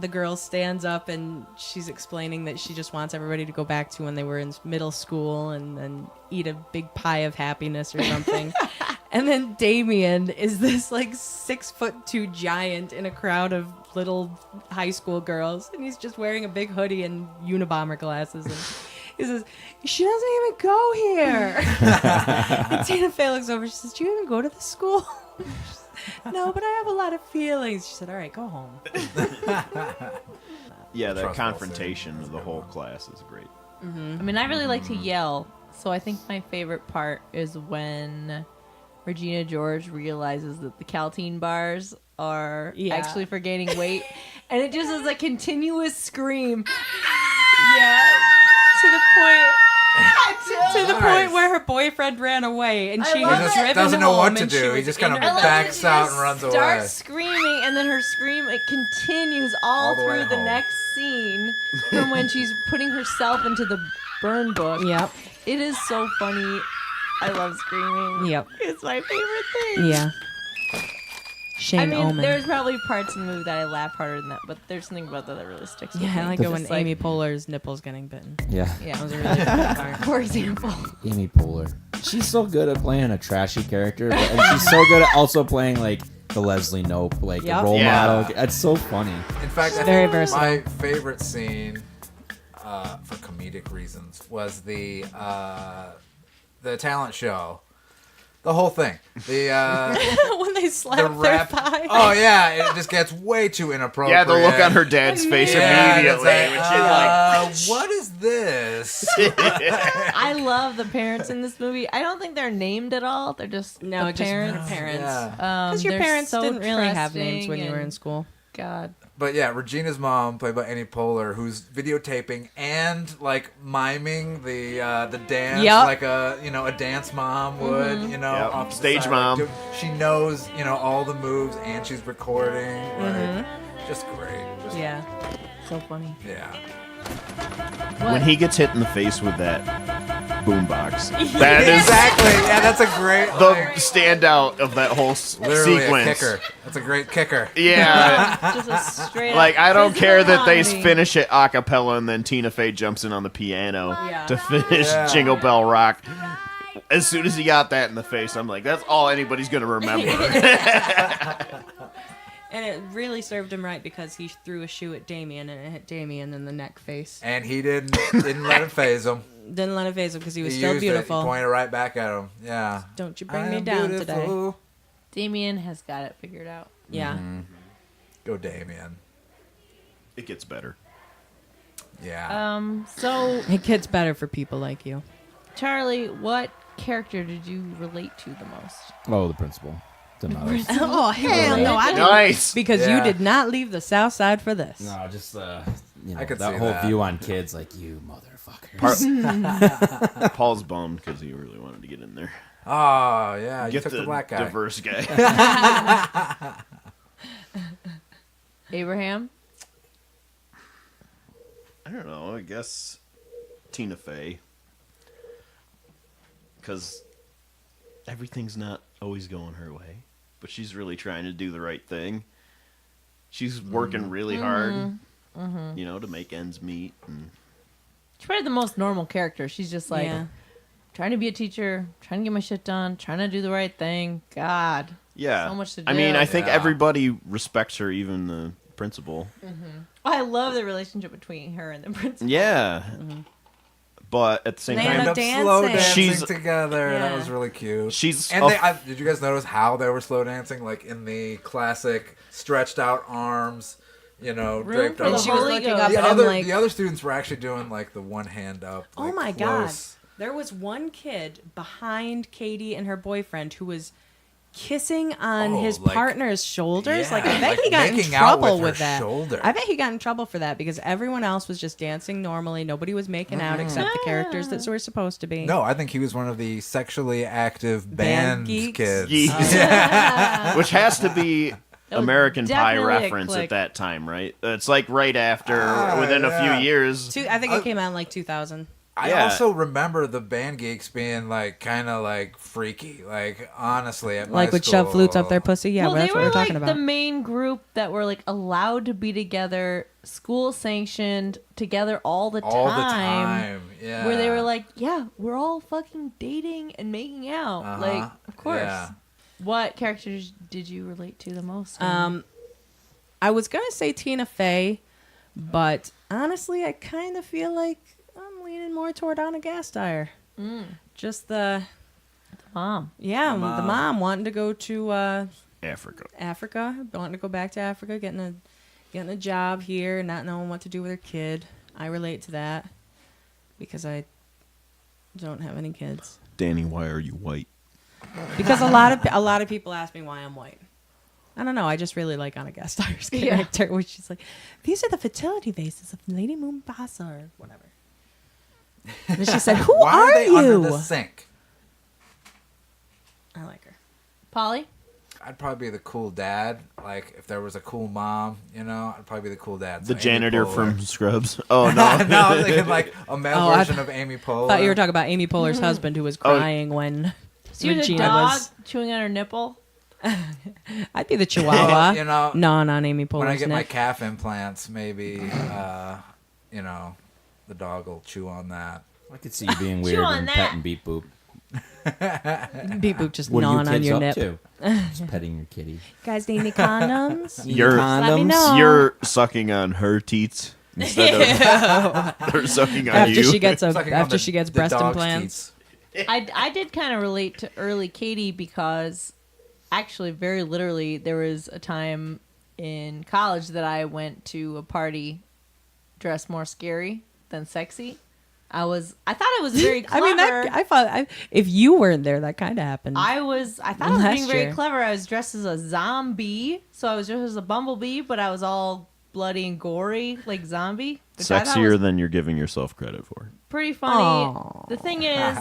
the girl stands up and she's explaining that she just wants everybody to go back to when they were in middle school and eat a big pie of happiness or something. And then Damien is this like 6'2" giant in a crowd of little high school girls, and he's just wearing a big hoodie and Unabomber glasses. And he says, "She doesn't even go here." And Tina Fey looks over. She says, "Do you even go to the school?" "No, but I have a lot of feelings." She said, "All right, go home." Yeah, that Trust confrontation of the whole class is great. I mean, I really like to yell, so I think my favorite part is when Regina George realizes that the Caltine bars are actually for gaining weight, and it just is a continuous scream. Yeah, to the point where her boyfriend ran away, and she love has it. driven Doesn't know home, what to and she do. He was just kind of in her backs bed. out and runs away. Starts screaming, and then her scream continues all the way through the home. next scene from when she's putting herself into the burn book. Yep. It is so funny. I love screaming. Yep. It's my favorite thing. Yeah. Shane I mean, Omen. there's probably parts in the movie that I laugh harder than that, but there's something about that really sticks with me. Yeah, I like it when Just like- Amy Poehler's nipples getting bitten. Yeah. Yeah, That was a really good part. for example. Amy Poehler. She's so good at playing a trashy character, and she's so good at also playing like the Leslie Knope, like Yep. role Yeah. model. That's so funny. In fact, I Very think versatile. my favorite scene, for comedic reasons, was the talent show. The whole thing. The When they slap the their rap. thigh. Oh yeah, it just gets way too inappropriate. Yeah, the look on her dad's face Yeah, immediately. it's When she's like, what is this? I love the parents in this movie. I don't think they're named at all. They're just No, the just parents. parents. Yeah. Because your they're parents so didn't really have names trusting when you were in and- school. God. But yeah, Regina's mom, played by Amy Poehler, who's videotaping and like miming the dance, Yep. like a dance mom would, Yep. off the Stage side, mom. She knows all the moves and she's recording, like, just great. Just, Yeah. So funny. yeah. when he gets hit in the face with that boombox, that is Exactly. Yeah, that's a great the like, standout of that whole literally sequence. a kicker. That's a great kicker. Yeah. Just a straight Like, up I don't physical care that they comedy. finish it a cappella and then Tina Fey jumps in on the piano Yeah. to finish Jingle Bell Rock. As soon as he got that in the face, I'm like, that's all anybody's going to remember. And it really served him right because he threw a shoe at Damien and it hit Damien in the neck face. And he didn't let it phase him. Didn't let it phase him because he was He still used it. beautiful. He pointed right back at him. Yeah. Don't you bring I me am down beautiful. today. Damien has got it figured out. Yeah. Go Damien. It gets better. Yeah. So It gets better for people like you. Charlie, what character did you relate to the most? Oh, the principal. Didn't matter. Oh, hell no. I didn't. Nice. Because Yeah. you did not leave the south side for this. No, just I could that see whole that. view on kids, like you motherfuckers. Paul's bummed because he really wanted to get in there. Oh yeah, you Get took the black guy. diverse guy. Abraham? I don't know. I guess Tina Fey. Because everything's not always going her way. But she's really trying to do the right thing. She's working really hard, to make ends meet. And She's probably the most normal character. She's just like Yeah. trying to be a teacher, trying to get my shit done, trying to do the right thing. God. yeah. So much to I mean, do. I think Yeah. everybody respects her, even the principal. I love the relationship between her and the principal. Yeah. But at the same They They time, end end up up slow dancing. dancing She's- together. That Yeah. was really cute. she's And a did you guys notice how they were slow dancing? Like in the classic stretched out arms, draped for over. the She was Holy looking Ghost. up The at him other, like, the other students were actually doing like the one hand up. oh like, my close. God. There was one kid behind Katie and her boyfriend who was kissing on Oh, his like- partner's shoulders. Yeah, like, I bet like he got in making out trouble with with her that. shoulder. I bet he got in trouble for that because everyone else was just dancing normally. Nobody was making out except the characters that were supposed to be. No, I think he was one of the sexually active Band band geeks? kids. Yeet. Which has to be was American Pie definitely a reference click. at that time, right? It's like right after, within a yeah. few years. I think it came out in like 2000. I Yeah. also remember the band geeks being like kind of like freaky. Like honestly, at my Like would school, shove flutes up their pussy. Yeah, well, that's they what were we're talking like about. the main group that were like allowed to be together, school sanctioned, together all the all the time. time. Yeah, Where they were like, yeah, we're all fucking dating and making out. Uh-huh. Like, of course. Yeah. What characters did you relate to the most? I was gonna say Tina Fey, but honestly, I kind of feel like I'm leaning more toward Anna Gasteyer. Just the Mom. the mom. mom wanting to go to Africa. Africa, wanting to go back to Africa, getting a job here, not knowing what to do with her kid. I relate to that because I don't have any kids. Dani, why are you white? Because a lot of people ask me why I'm white. I don't know. I just really like Anna Gasteyer's character, which she's like, these are the fertility vases of Lady Moonbasa or whatever. And she said, "Who Why are they you?" under the sink? I like her. Polly? I'd probably be the cool dad. Like if there was a cool mom, I'd probably be the cool dad. The So Amy janitor Poehler. from Scrubs. Oh, no. no, I was thinking like a male Oh, I version of Amy Poehler. Thought you were talking about Amy Poehler's husband who was crying when She was a Gina dog was. chewing on her nipple. I'd be the Chihuahua. You know, gnawing on Amy Poehler's when I get my neck. calf implants, maybe the dog will chew on that. I could see you being Chew weird on and that. petting Beep Boop. Beep boop just What are gnawing you on kids your up nip. to? Just petting your kitty. Guys need any condoms? You're, Let me know. you're sucking on her teats instead of her sucking on after you. she gets Sucking on she gets the breast dog's implants. teats. I did kind of relate to early Katie because actually, very literally, there was a time in college that I went to a party dressed more scary than sexy. I thought it was very I clever. mean, I thought if you weren't there, that kind of happened. I thought I was Last being very year. clever. I was dressed as a zombie, so I was dressed as a bumblebee, but I was all bloody and gory like zombie. Which I thought Sexier was than you're giving yourself credit for. pretty funny. Aw. The thing is,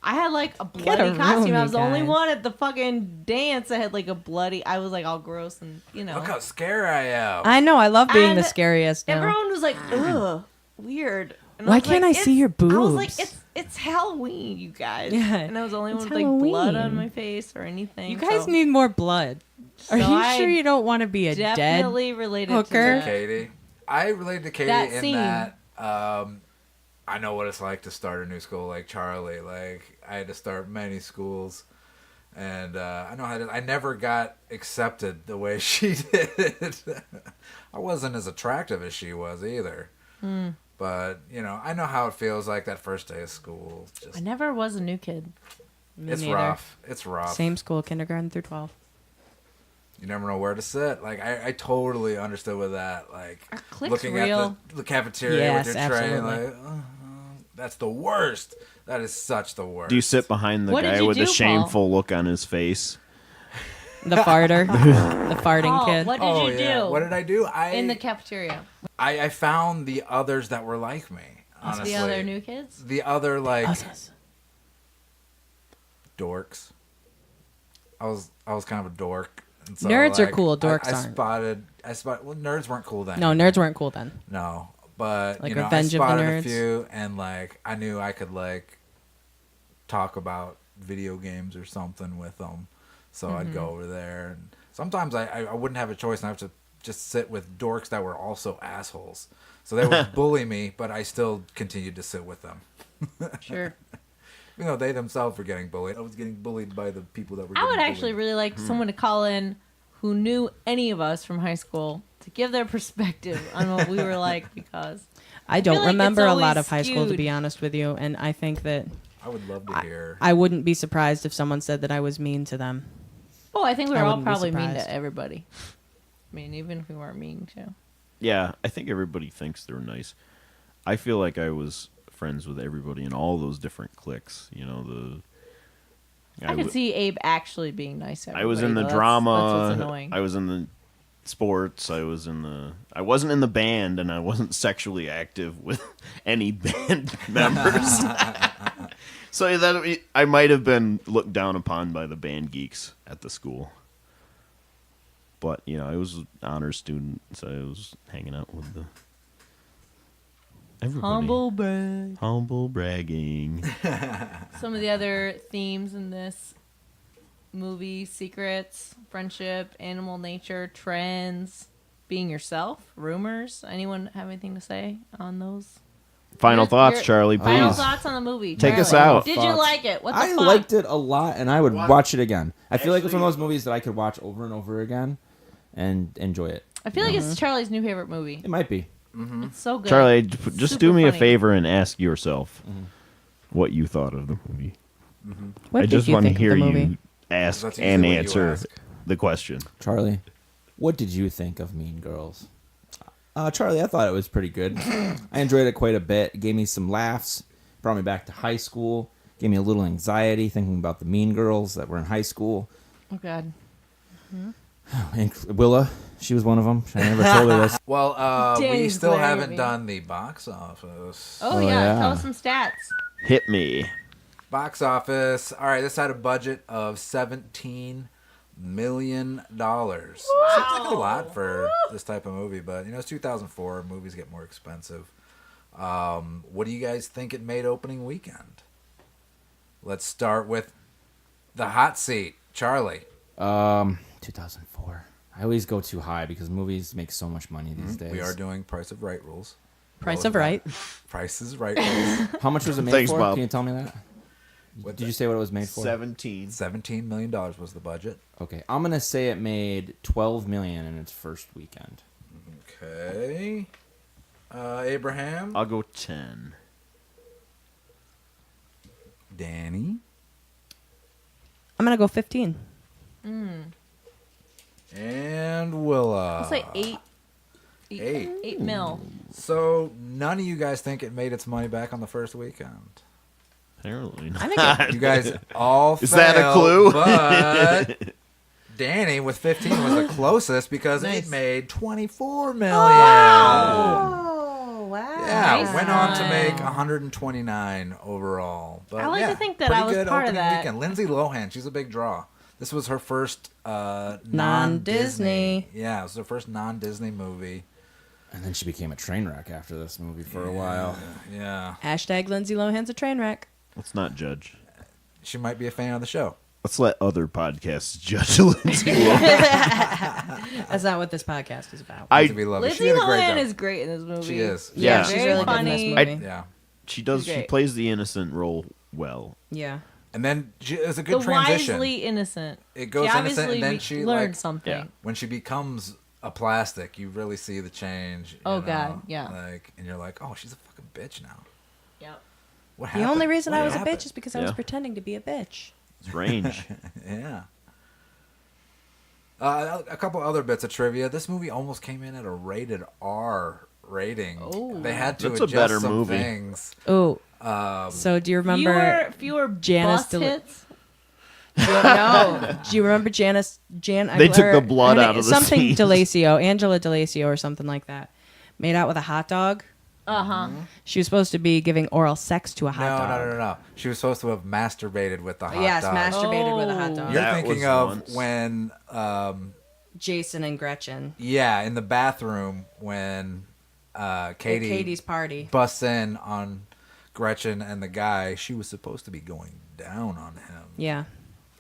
I had like a Gotta bloody ruin costume. I me, was the only guys. one at the fucking dance that had like a bloody. I was like all gross and Look how scary I am. I know. I love being the And scariest now. everyone was like, ugh, weird. And Why was can't like, I see your I was like, boobs? it's Halloween, you guys. Yeah, And I was the only one it's with like blood on Halloween. my face or anything. You guys so need more blood. Are you I sure you don't want to be a dead? definitely related hooker? to that. Katie. I related to Katie That in scene. that I know what it's like to start a new school like Charlie. Like I had to start many schools, and I know how to. I never got accepted the way she did. I wasn't as attractive as she was either. But I know how it feels like that first day of school. Just, I never was a new kid. Me it's neither. rough. It's rough. Same school, kindergarten through 12. You never know where to sit. Like I totally understood with that. Like Are cliques looking real? at the cafeteria Yes, with your tray, absolutely. like that's the worst. That is such the worst. Do you sit behind the What did guy you with do, a Paul? shameful look on his face? The farter. The farting Paul, kid. what did Oh you do yeah. What did I do? in the cafeteria? I found the others that were like me. Honestly, The other new kids? The other like Us. dorks. I was kind of a dork. And so, Nerds are like, cool, dorks I aren't. spotted. Well, nerds weren't cool then. No, nerds weren't cool then. No, but Like I Revenge of the spotted a Nerds? few, and like I knew I could like talk about video games or something with them, so I'd Mm-hmm. go over there. And sometimes I wouldn't have a choice, and I have to just sit with dorks that were also assholes. So they would bully me, but I still continued to sit with them, Sure. even though they themselves were getting bullied. I was getting bullied by the people that were. I would getting actually bullied. really like someone to call in who knew any of us from high school to give their perspective on what we were like because I don't feel like it's remember a lot always of high school, to skewed. be honest with you. And I think that I would love to hear. I wouldn't be surprised if someone said that I was mean to them. oh, I think we I were all wouldn't be probably mean surprised. to everybody. I mean, even if we weren't mean to. Yeah, I think everybody thinks they're nice. I feel like I was friends with everybody in all those different cliques. I could see Abe actually being nice to I was in everybody, the though. drama. That's what's annoying. I was in the sports. I wasn't in the band, and I wasn't sexually active with any band members. So that I might have been looked down upon by the band geeks at the school. But I was an honor student, so I was hanging out with the Everybody. Humble bragging. Some of the other themes in this movie: secrets, friendship, animal nature, trends, being yourself, rumors. Anyone have anything to say on those? Final Your- thoughts, your Charlie, Final please. thoughts on the movie. Take us Charlie. out. Did you like it? What the I fuck? liked it a lot, and I would watch it again. I feel like it's one of those movies that I could watch over and over again and enjoy it. I feel like it's Charlie's new favorite movie. It might be. It's so good. Charlie, just Super do me a funny. favor and ask yourself what you thought of the movie. What I did just you want to think hear of the movie? you ask That's and usually what you answer ask. the question. Charlie, what did you think of Mean Girls? Charlie, I thought it was pretty good. I enjoyed it quite a bit. It gave me some laughs. Brought me back to high school. Gave me a little anxiety thinking about the Mean Girls that were in high school. Oh God. And Willa, she was one of them. I never told her this. Well, we Danny's still glaring at haven't me. done the box office. Oh, Oh, yeah. yeah. Tell us some stats. Hit me. Box office. All right, this had a budget of $17 million. Seems like a lot for this type of movie, but it's 2004. Movies get more expensive. What do you guys think it made opening weekend? Let's start with the hot seat, Charlie. 2004. I always go too high because movies make so much money these days. We are doing Price of Right rules. Price of Right. Price is Right rules. How much was it made Thanks, for? Bob. Can you tell me that? Did you say what it was made for? 17. $17 million was the budget. Okay, I'm gonna say it made 12 million in its first weekend. Okay. Abraham. I'll go 10. Danny. I'm gonna go 15. And Willa. I'll say 8. 8 mil. So none of you guys think it made its money back on the first weekend. Apparently not. I think You guys all Is that a failed, clue? But Danny with 15 was the closest because Nice. it made 24 million. Oh, wow. Yeah, Nice went on to one. make 129 overall. But I like to yeah, think that pretty I was good part of opening that. Weekend. Lindsay Lohan, she's a big draw. This was her first non-Disney. Non-Disney. Yeah, it was her first non-Disney movie. And then she became a train wreck after this movie for a while. Yeah, Hashtag Lindsay Lohan's a train wreck. Let's not judge. she might be a fan of the show. Let's let other podcasts judge Lindsay Lohan. That's not what this podcast is about. To be lovely. Lindsay She did a great Lohan job. is great in this movie. She is. Yeah. she's Very really good in funny. this movie. Yeah. She does. She's She great. plays the innocent role well. Yeah. And then it's a The good transition. wisely innocent. It goes she innocent, obviously and then she learned like something. Yeah. when she becomes a plastic, you really see the change. Oh, you know? God, yeah. Like, and you're like, oh, she's a fucking bitch now. Yep. What The happened? only reason What I was happened? a bitch is because I was Yeah. pretending to be a bitch. It's range. Yeah. A couple other bits of trivia. This movie almost came in at a rated R rating. Oh. They had to That's a adjust better some movie. things. Oh. So do you remember? Fewer Janice bus Deli- hits. No. Do you remember Janice? They took the blood out of the something scenes. Delacio, Angela Delacio, or something like that. Made out with a hot dog. Uh-huh. She was supposed to be giving oral sex to a hot dog. No. She was supposed to have masturbated with the hot Yes, dog. masturbated with a hot Oh. dog. You're That thinking was of once. when, Jason and Gretchen. yeah, in the bathroom when At Katie Katie's party. busts in on Gretchen and the guy. She was supposed to be going down on him. Yeah.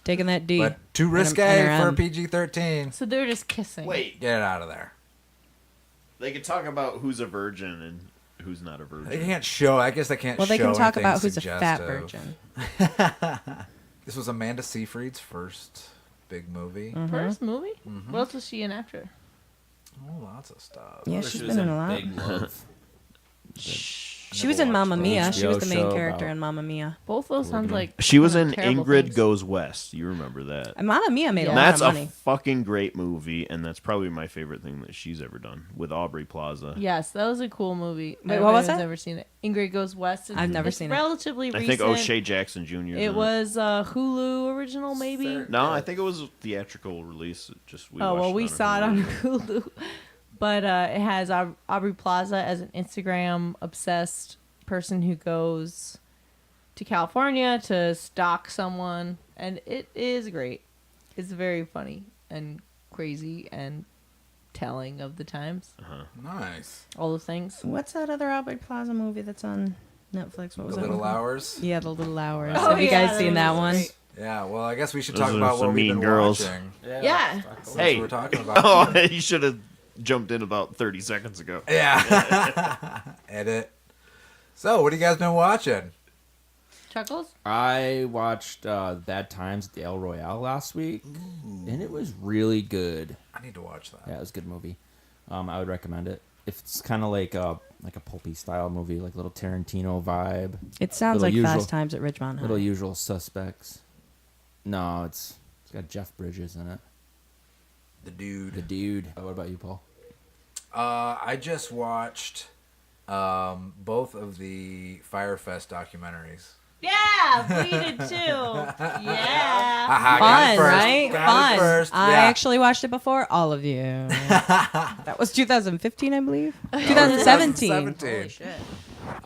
Taking that D. But too And risque her for M. PG-13. So they were just kissing. Wait, Get it out of there. they could talk about who's a virgin and who's not a virgin. They can't show. I guess they can't. Well, they show can talk anything about who's a fat suggestive. virgin. This was Amanda Seyfried's first big movie. First movie? Mm-hmm. What else was she in after? Oh, lots of stuff. Yeah, she's been in a lot. Big Love. She was in Mamma the Mia. She was the HBO main show character about- in Mamma Mia. Both those sounds like She was in terrible Ingrid things. Goes West. You remember that? And Mamma Mia made a Yeah. lot That's of a money. fucking great movie, and that's probably my favorite thing that she's ever done with Aubrey Plaza. Yes, that was a cool movie. Wait, what was Everybody's that? Ever seen it? Ingrid Goes West. I've never It's seen it. Relatively I recent. think O'Shea Jackson Jr. 's in It was Hulu original, maybe. No, I think it was a theatrical release. Just we Oh well, watched we on saw it Hulu. on Hulu, but it has Aubrey Plaza as an Instagram obsessed person who goes to California to stalk someone, and it is great. It's very funny and crazy and telling of the times. Nice. All the things. What's that other Aubrey Plaza movie that's on Netflix? What was The that? Little one called? Hours. Yeah, The Little Hours. Oh, Have you yeah, guys seen that that was one? great. Yeah, well, I guess we should Those talk are about some what we've Mean been Girls. watching. Yeah. Since Hey. we're talking about. Oh, you should have jumped in about 30 seconds ago. Yeah. Edit. So, what have you guys been watching? Chuckles? I watched Bad Times at the El Royale last week, and it was really good. I need to watch that. Yeah, it was a good movie. I would recommend it. If it's kind of like a pulpy style movie, like a little Tarantino vibe. It sounds Little like Usual- Fast Times at Ridgemont High. Little Usual Suspects. No, it's got Jeff Bridges in it. The Dude. The dude. What about you, Paul? I just watched both of the Firefest documentaries. Yeah, we did too. Yeah. Aha, got Fun, it first. right? Got Fun. it first. I Yeah. actually watched it before all of you. That was 2015, I believe. 2017. 2017.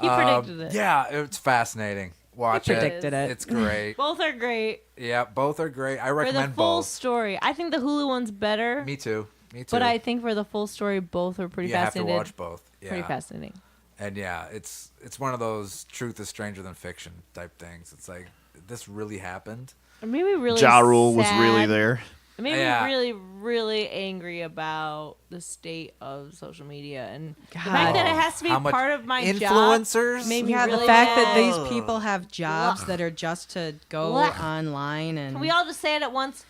He predicted it. Yeah, it's fascinating. Watch it. predicted it. It's great. Both are great. Yeah, both are great. I For the recommend full both. story, I think the Hulu one's better. Me too. Me too. But I think for the full story, both are pretty you have to fascinating. watch both. Yeah. Pretty fascinating. And yeah, it's one of those truth is stranger than fiction type things. It's like this really happened. It made me really Ja Rule was sad. really there. It made Yeah. me really, really angry about the state of social media and the God. fact that it has to be How much part of my job. influencers? Made me Yeah, really the fact that mad. these people have jobs that are just to go Blech. online and Can we all just say it at once?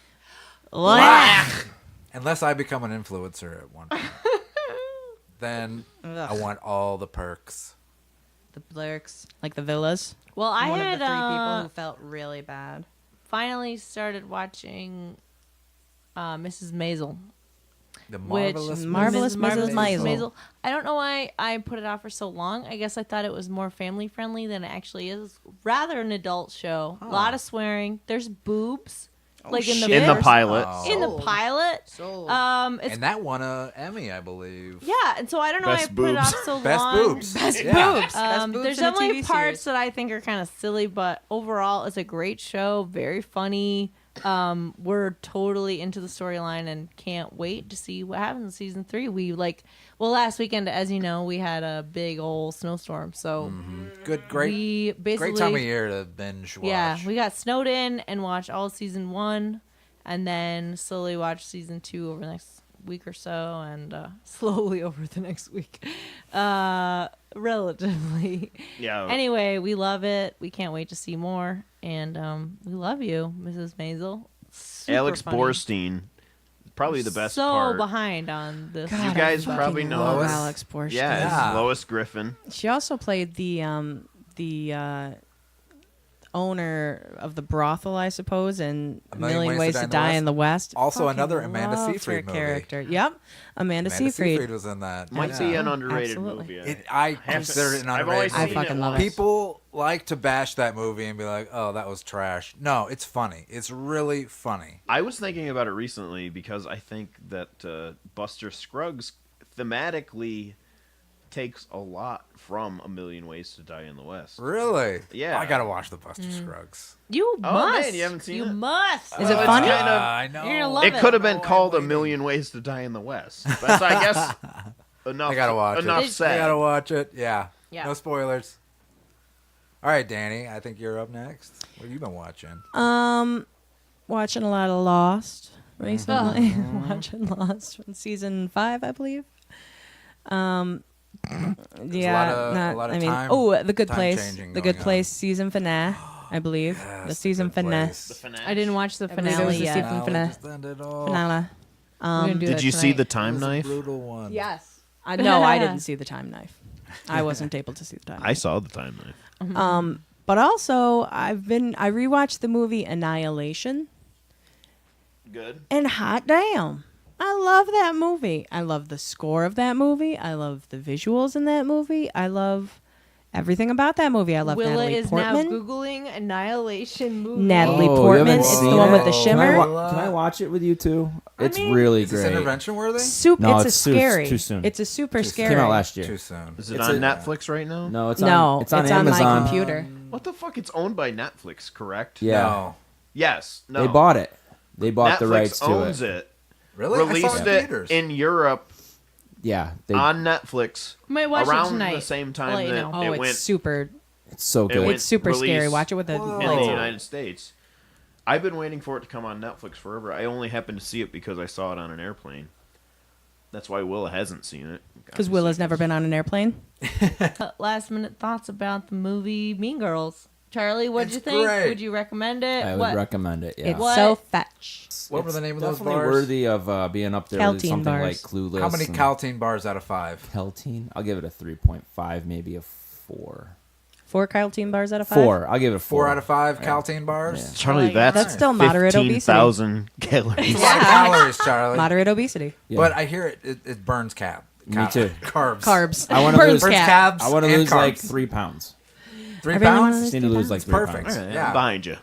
Unless I become an influencer at one point, then I Ugh. want all the perks. the blurks, like the villas. Well, I One had of the 3 people who felt really bad. finally started watching Mrs. Maisel. The Which marvelous, Mrs. Maisel. I don't know why I put it off for so long. I guess I thought it was more family friendly than it actually is. Rather an adult show. A lot of swearing. There's boobs. Like in the In the first- pilot. Oh. In the Sold. pilot. Sold. It's and that won a Emmy, I believe. yeah, and so I don't know why I Best put it off boobs. so Best long. boobs. Best Yeah. boobs. Best boobs There's in a only TV parts series. that I think are kind of silly, but overall, it's a great show. Very funny. We're totally into the storyline and can't wait to see what happens in season 3. Last weekend, as you know, we had a big old snowstorm, so Good, great, we basically great time of year to binge watch. Yeah, we got snowed in and watched all of season 1, and then slowly watched season 2 over the next week or so, and slowly over the next week, relatively. Yeah. Anyway, we love it. We can't wait to see more, and we love you, Mrs. Maisel. Super Alex funny. Borstein, probably the best so part. behind on this. God, You guys I probably fucking know love Lois. Alex Borstein. Yeah, Yeah. Lois Griffin. She also played the owner of the brothel, I suppose, in A Million Ways to Die in the West. Also Fucking another Amanda loved Seyfried her movie. character. Yep, Amanda Amanda Seyfried. Seyfried was in that. Might Yeah. be an underrated Absolutely. movie. I Haven't- consider it an I've always underrated I movie. seen fucking it love once. it. People like to bash that movie and be like, "Oh, that was trash." No, it's funny. It's really funny. I was thinking about it recently because I think that Buster Scruggs thematically takes a lot from A Million Ways to Die in the West. Really? Yeah. I gotta watch the Buster Scruggs. You Oh, must. man, you haven't seen You it? must. Is it it's funny? kind of- I know. You're gonna love It it. could have been Oh, I'm called A waiting. Million Ways to Die in the West. But I guess enough. I gotta watch enough it. said. I gotta watch it. Yeah. Yeah. No spoilers. All right, Danny. I think you're up next. What have you been watching? Watching a lot of Lost recently. Watching Lost from season 5, I believe. Yeah, a lot of I mean, time- The Good time Place, changing The going Good on. Place season finale, I believe. Yes, The season Good finale. Place. I didn't watch the I believe it was finale the yet. season finale. Just ended all. Finale. We're gonna do Did that you see tonight. the It time was a knife? brutal one. Yes. No, I didn't see the time knife. I wasn't able to see the time I knife. saw the time knife. But also, I rewatched the movie Annihilation, Good. and hot damn, I love that movie. I love the score of that movie. I love the visuals in that movie. I love everything about that movie. I love Willa Natalie is Portman. now Googling Annihilation movie. Natalie Oh, you Portman. haven't It's seen the one with the it? shimmer. Can I watch it with you too? It's mean, really Is this great. intervention worthy? No, It's a it's too- scary. too soon. It's a super Too soon. scary. Came out last year. Too soon. Is it It's on a- Netflix right now? No, it's No, on. It's on my Amazon. computer. What the fuck? It's owned by Netflix, correct? Yeah, No. Yes. No. they bought it. They bought Netflix the rights to owns it. it. Really? I saw released in it theaters. in Europe Yeah, on Netflix Might watch it around tonight. the same I'll time let you that know. Oh, it it's went super. it's so it good. went It's super scary. release Watch it with the in the lights on. United States. I've been waiting for it to come on Netflix forever. I only happened to see it because I saw it on an airplane. That's why Willa hasn't seen it. Because Willa's never been on an airplane. Last minute thoughts about the movie Mean Girls. Charlie, what'd It's you think? great. Would you recommend it? I would recommend it. Yeah. It's What? so fetch. What were the name of those Definitely bars? worthy of being up there with Caltine something bars. like Clueless. How many and Caltine bars out of 5? Caltine? I'll give it a 3.5, maybe a 4. 4 Kyle Team bars out of 5? 4. I'll give it a 4. 4 out of 5 Caltine bars? Yeah. Charlie, Oh, that's That's still moderate obesity. 15,000 calories. It's a lot of calories, Charlie. Moderate obesity. Yeah. But I hear it burns Me too. Carbs. Carbs. I wanna Burns lose- cat. Cabs. I want to and lose like carbs. 3 pounds. 3 I really wanna pounds? lose Need to lose like 3 Perfect. pounds. All right, Yeah. I'm behind you.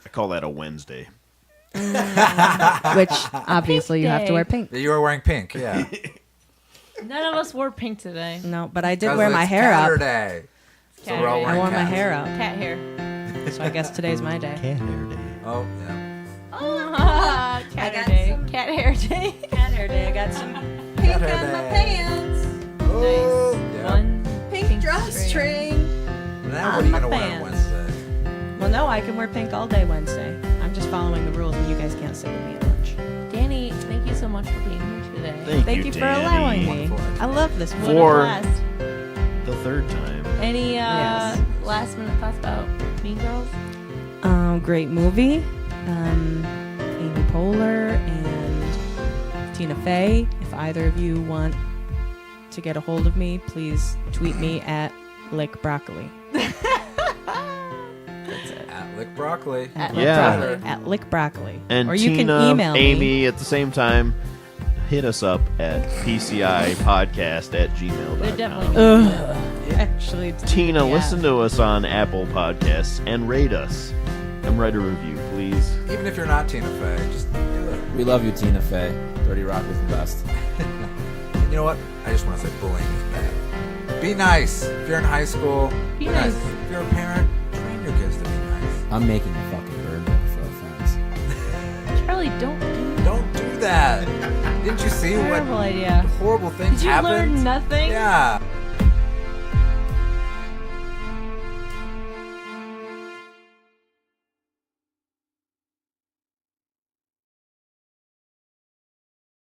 I call that a Wednesday. Which obviously you have to wear pink. You were wearing pink, yeah. None of us wore pink today. No, but I did 'Cause wear my it's hair up. Saturday. So we're all Cat I wearing wore my caps. hair up. Cat hair. So I guess today's my day. Cat hair day. Oh, yeah. Oh, cat hair day. Cat hair day. Cat hair day. I got some Cat hair day. Oh, yeah. One pink string. Now what are you my going to wear on pants. Wednesday? Well, no, I can wear pink all day Wednesday. I'm just following the rules, and you guys can't sit with me at lunch. Danny, thank you so much for being here today. Thank you you, for allowing Danny. me. I love this What one. a For- blast. The third time. Any Yes. last minute thoughts about Mean Girls? Great movie. Amy Poehler and Tina Fey. If either of you want to get a hold of me, please tweet me at Lick Broccoli. At Lick Broccoli. At Yeah. Lick Broccoli. At Lick Broccoli. And or you Tina, can email me. Amy at the same time. Hit us up at PCIpodcast@gmail.com. They're definitely Ugh. Actually, it's Tina, yeah. listen to us on Apple Podcasts and rate us. And write a review, please. Even if you're not Tina Fey, just do it. We love you, Tina Fey. 30 Rock was the best. And you know what? I just want to say bullying is bad. Be nice. If you're in high school, Be nice. If you're a parent, train your kids to be nice. I'm making a fucking bird book for our friends. Charlie, don't do Don't do that. Didn't you see what terrible idea. horrible things Did you happened? learn nothing? Yeah.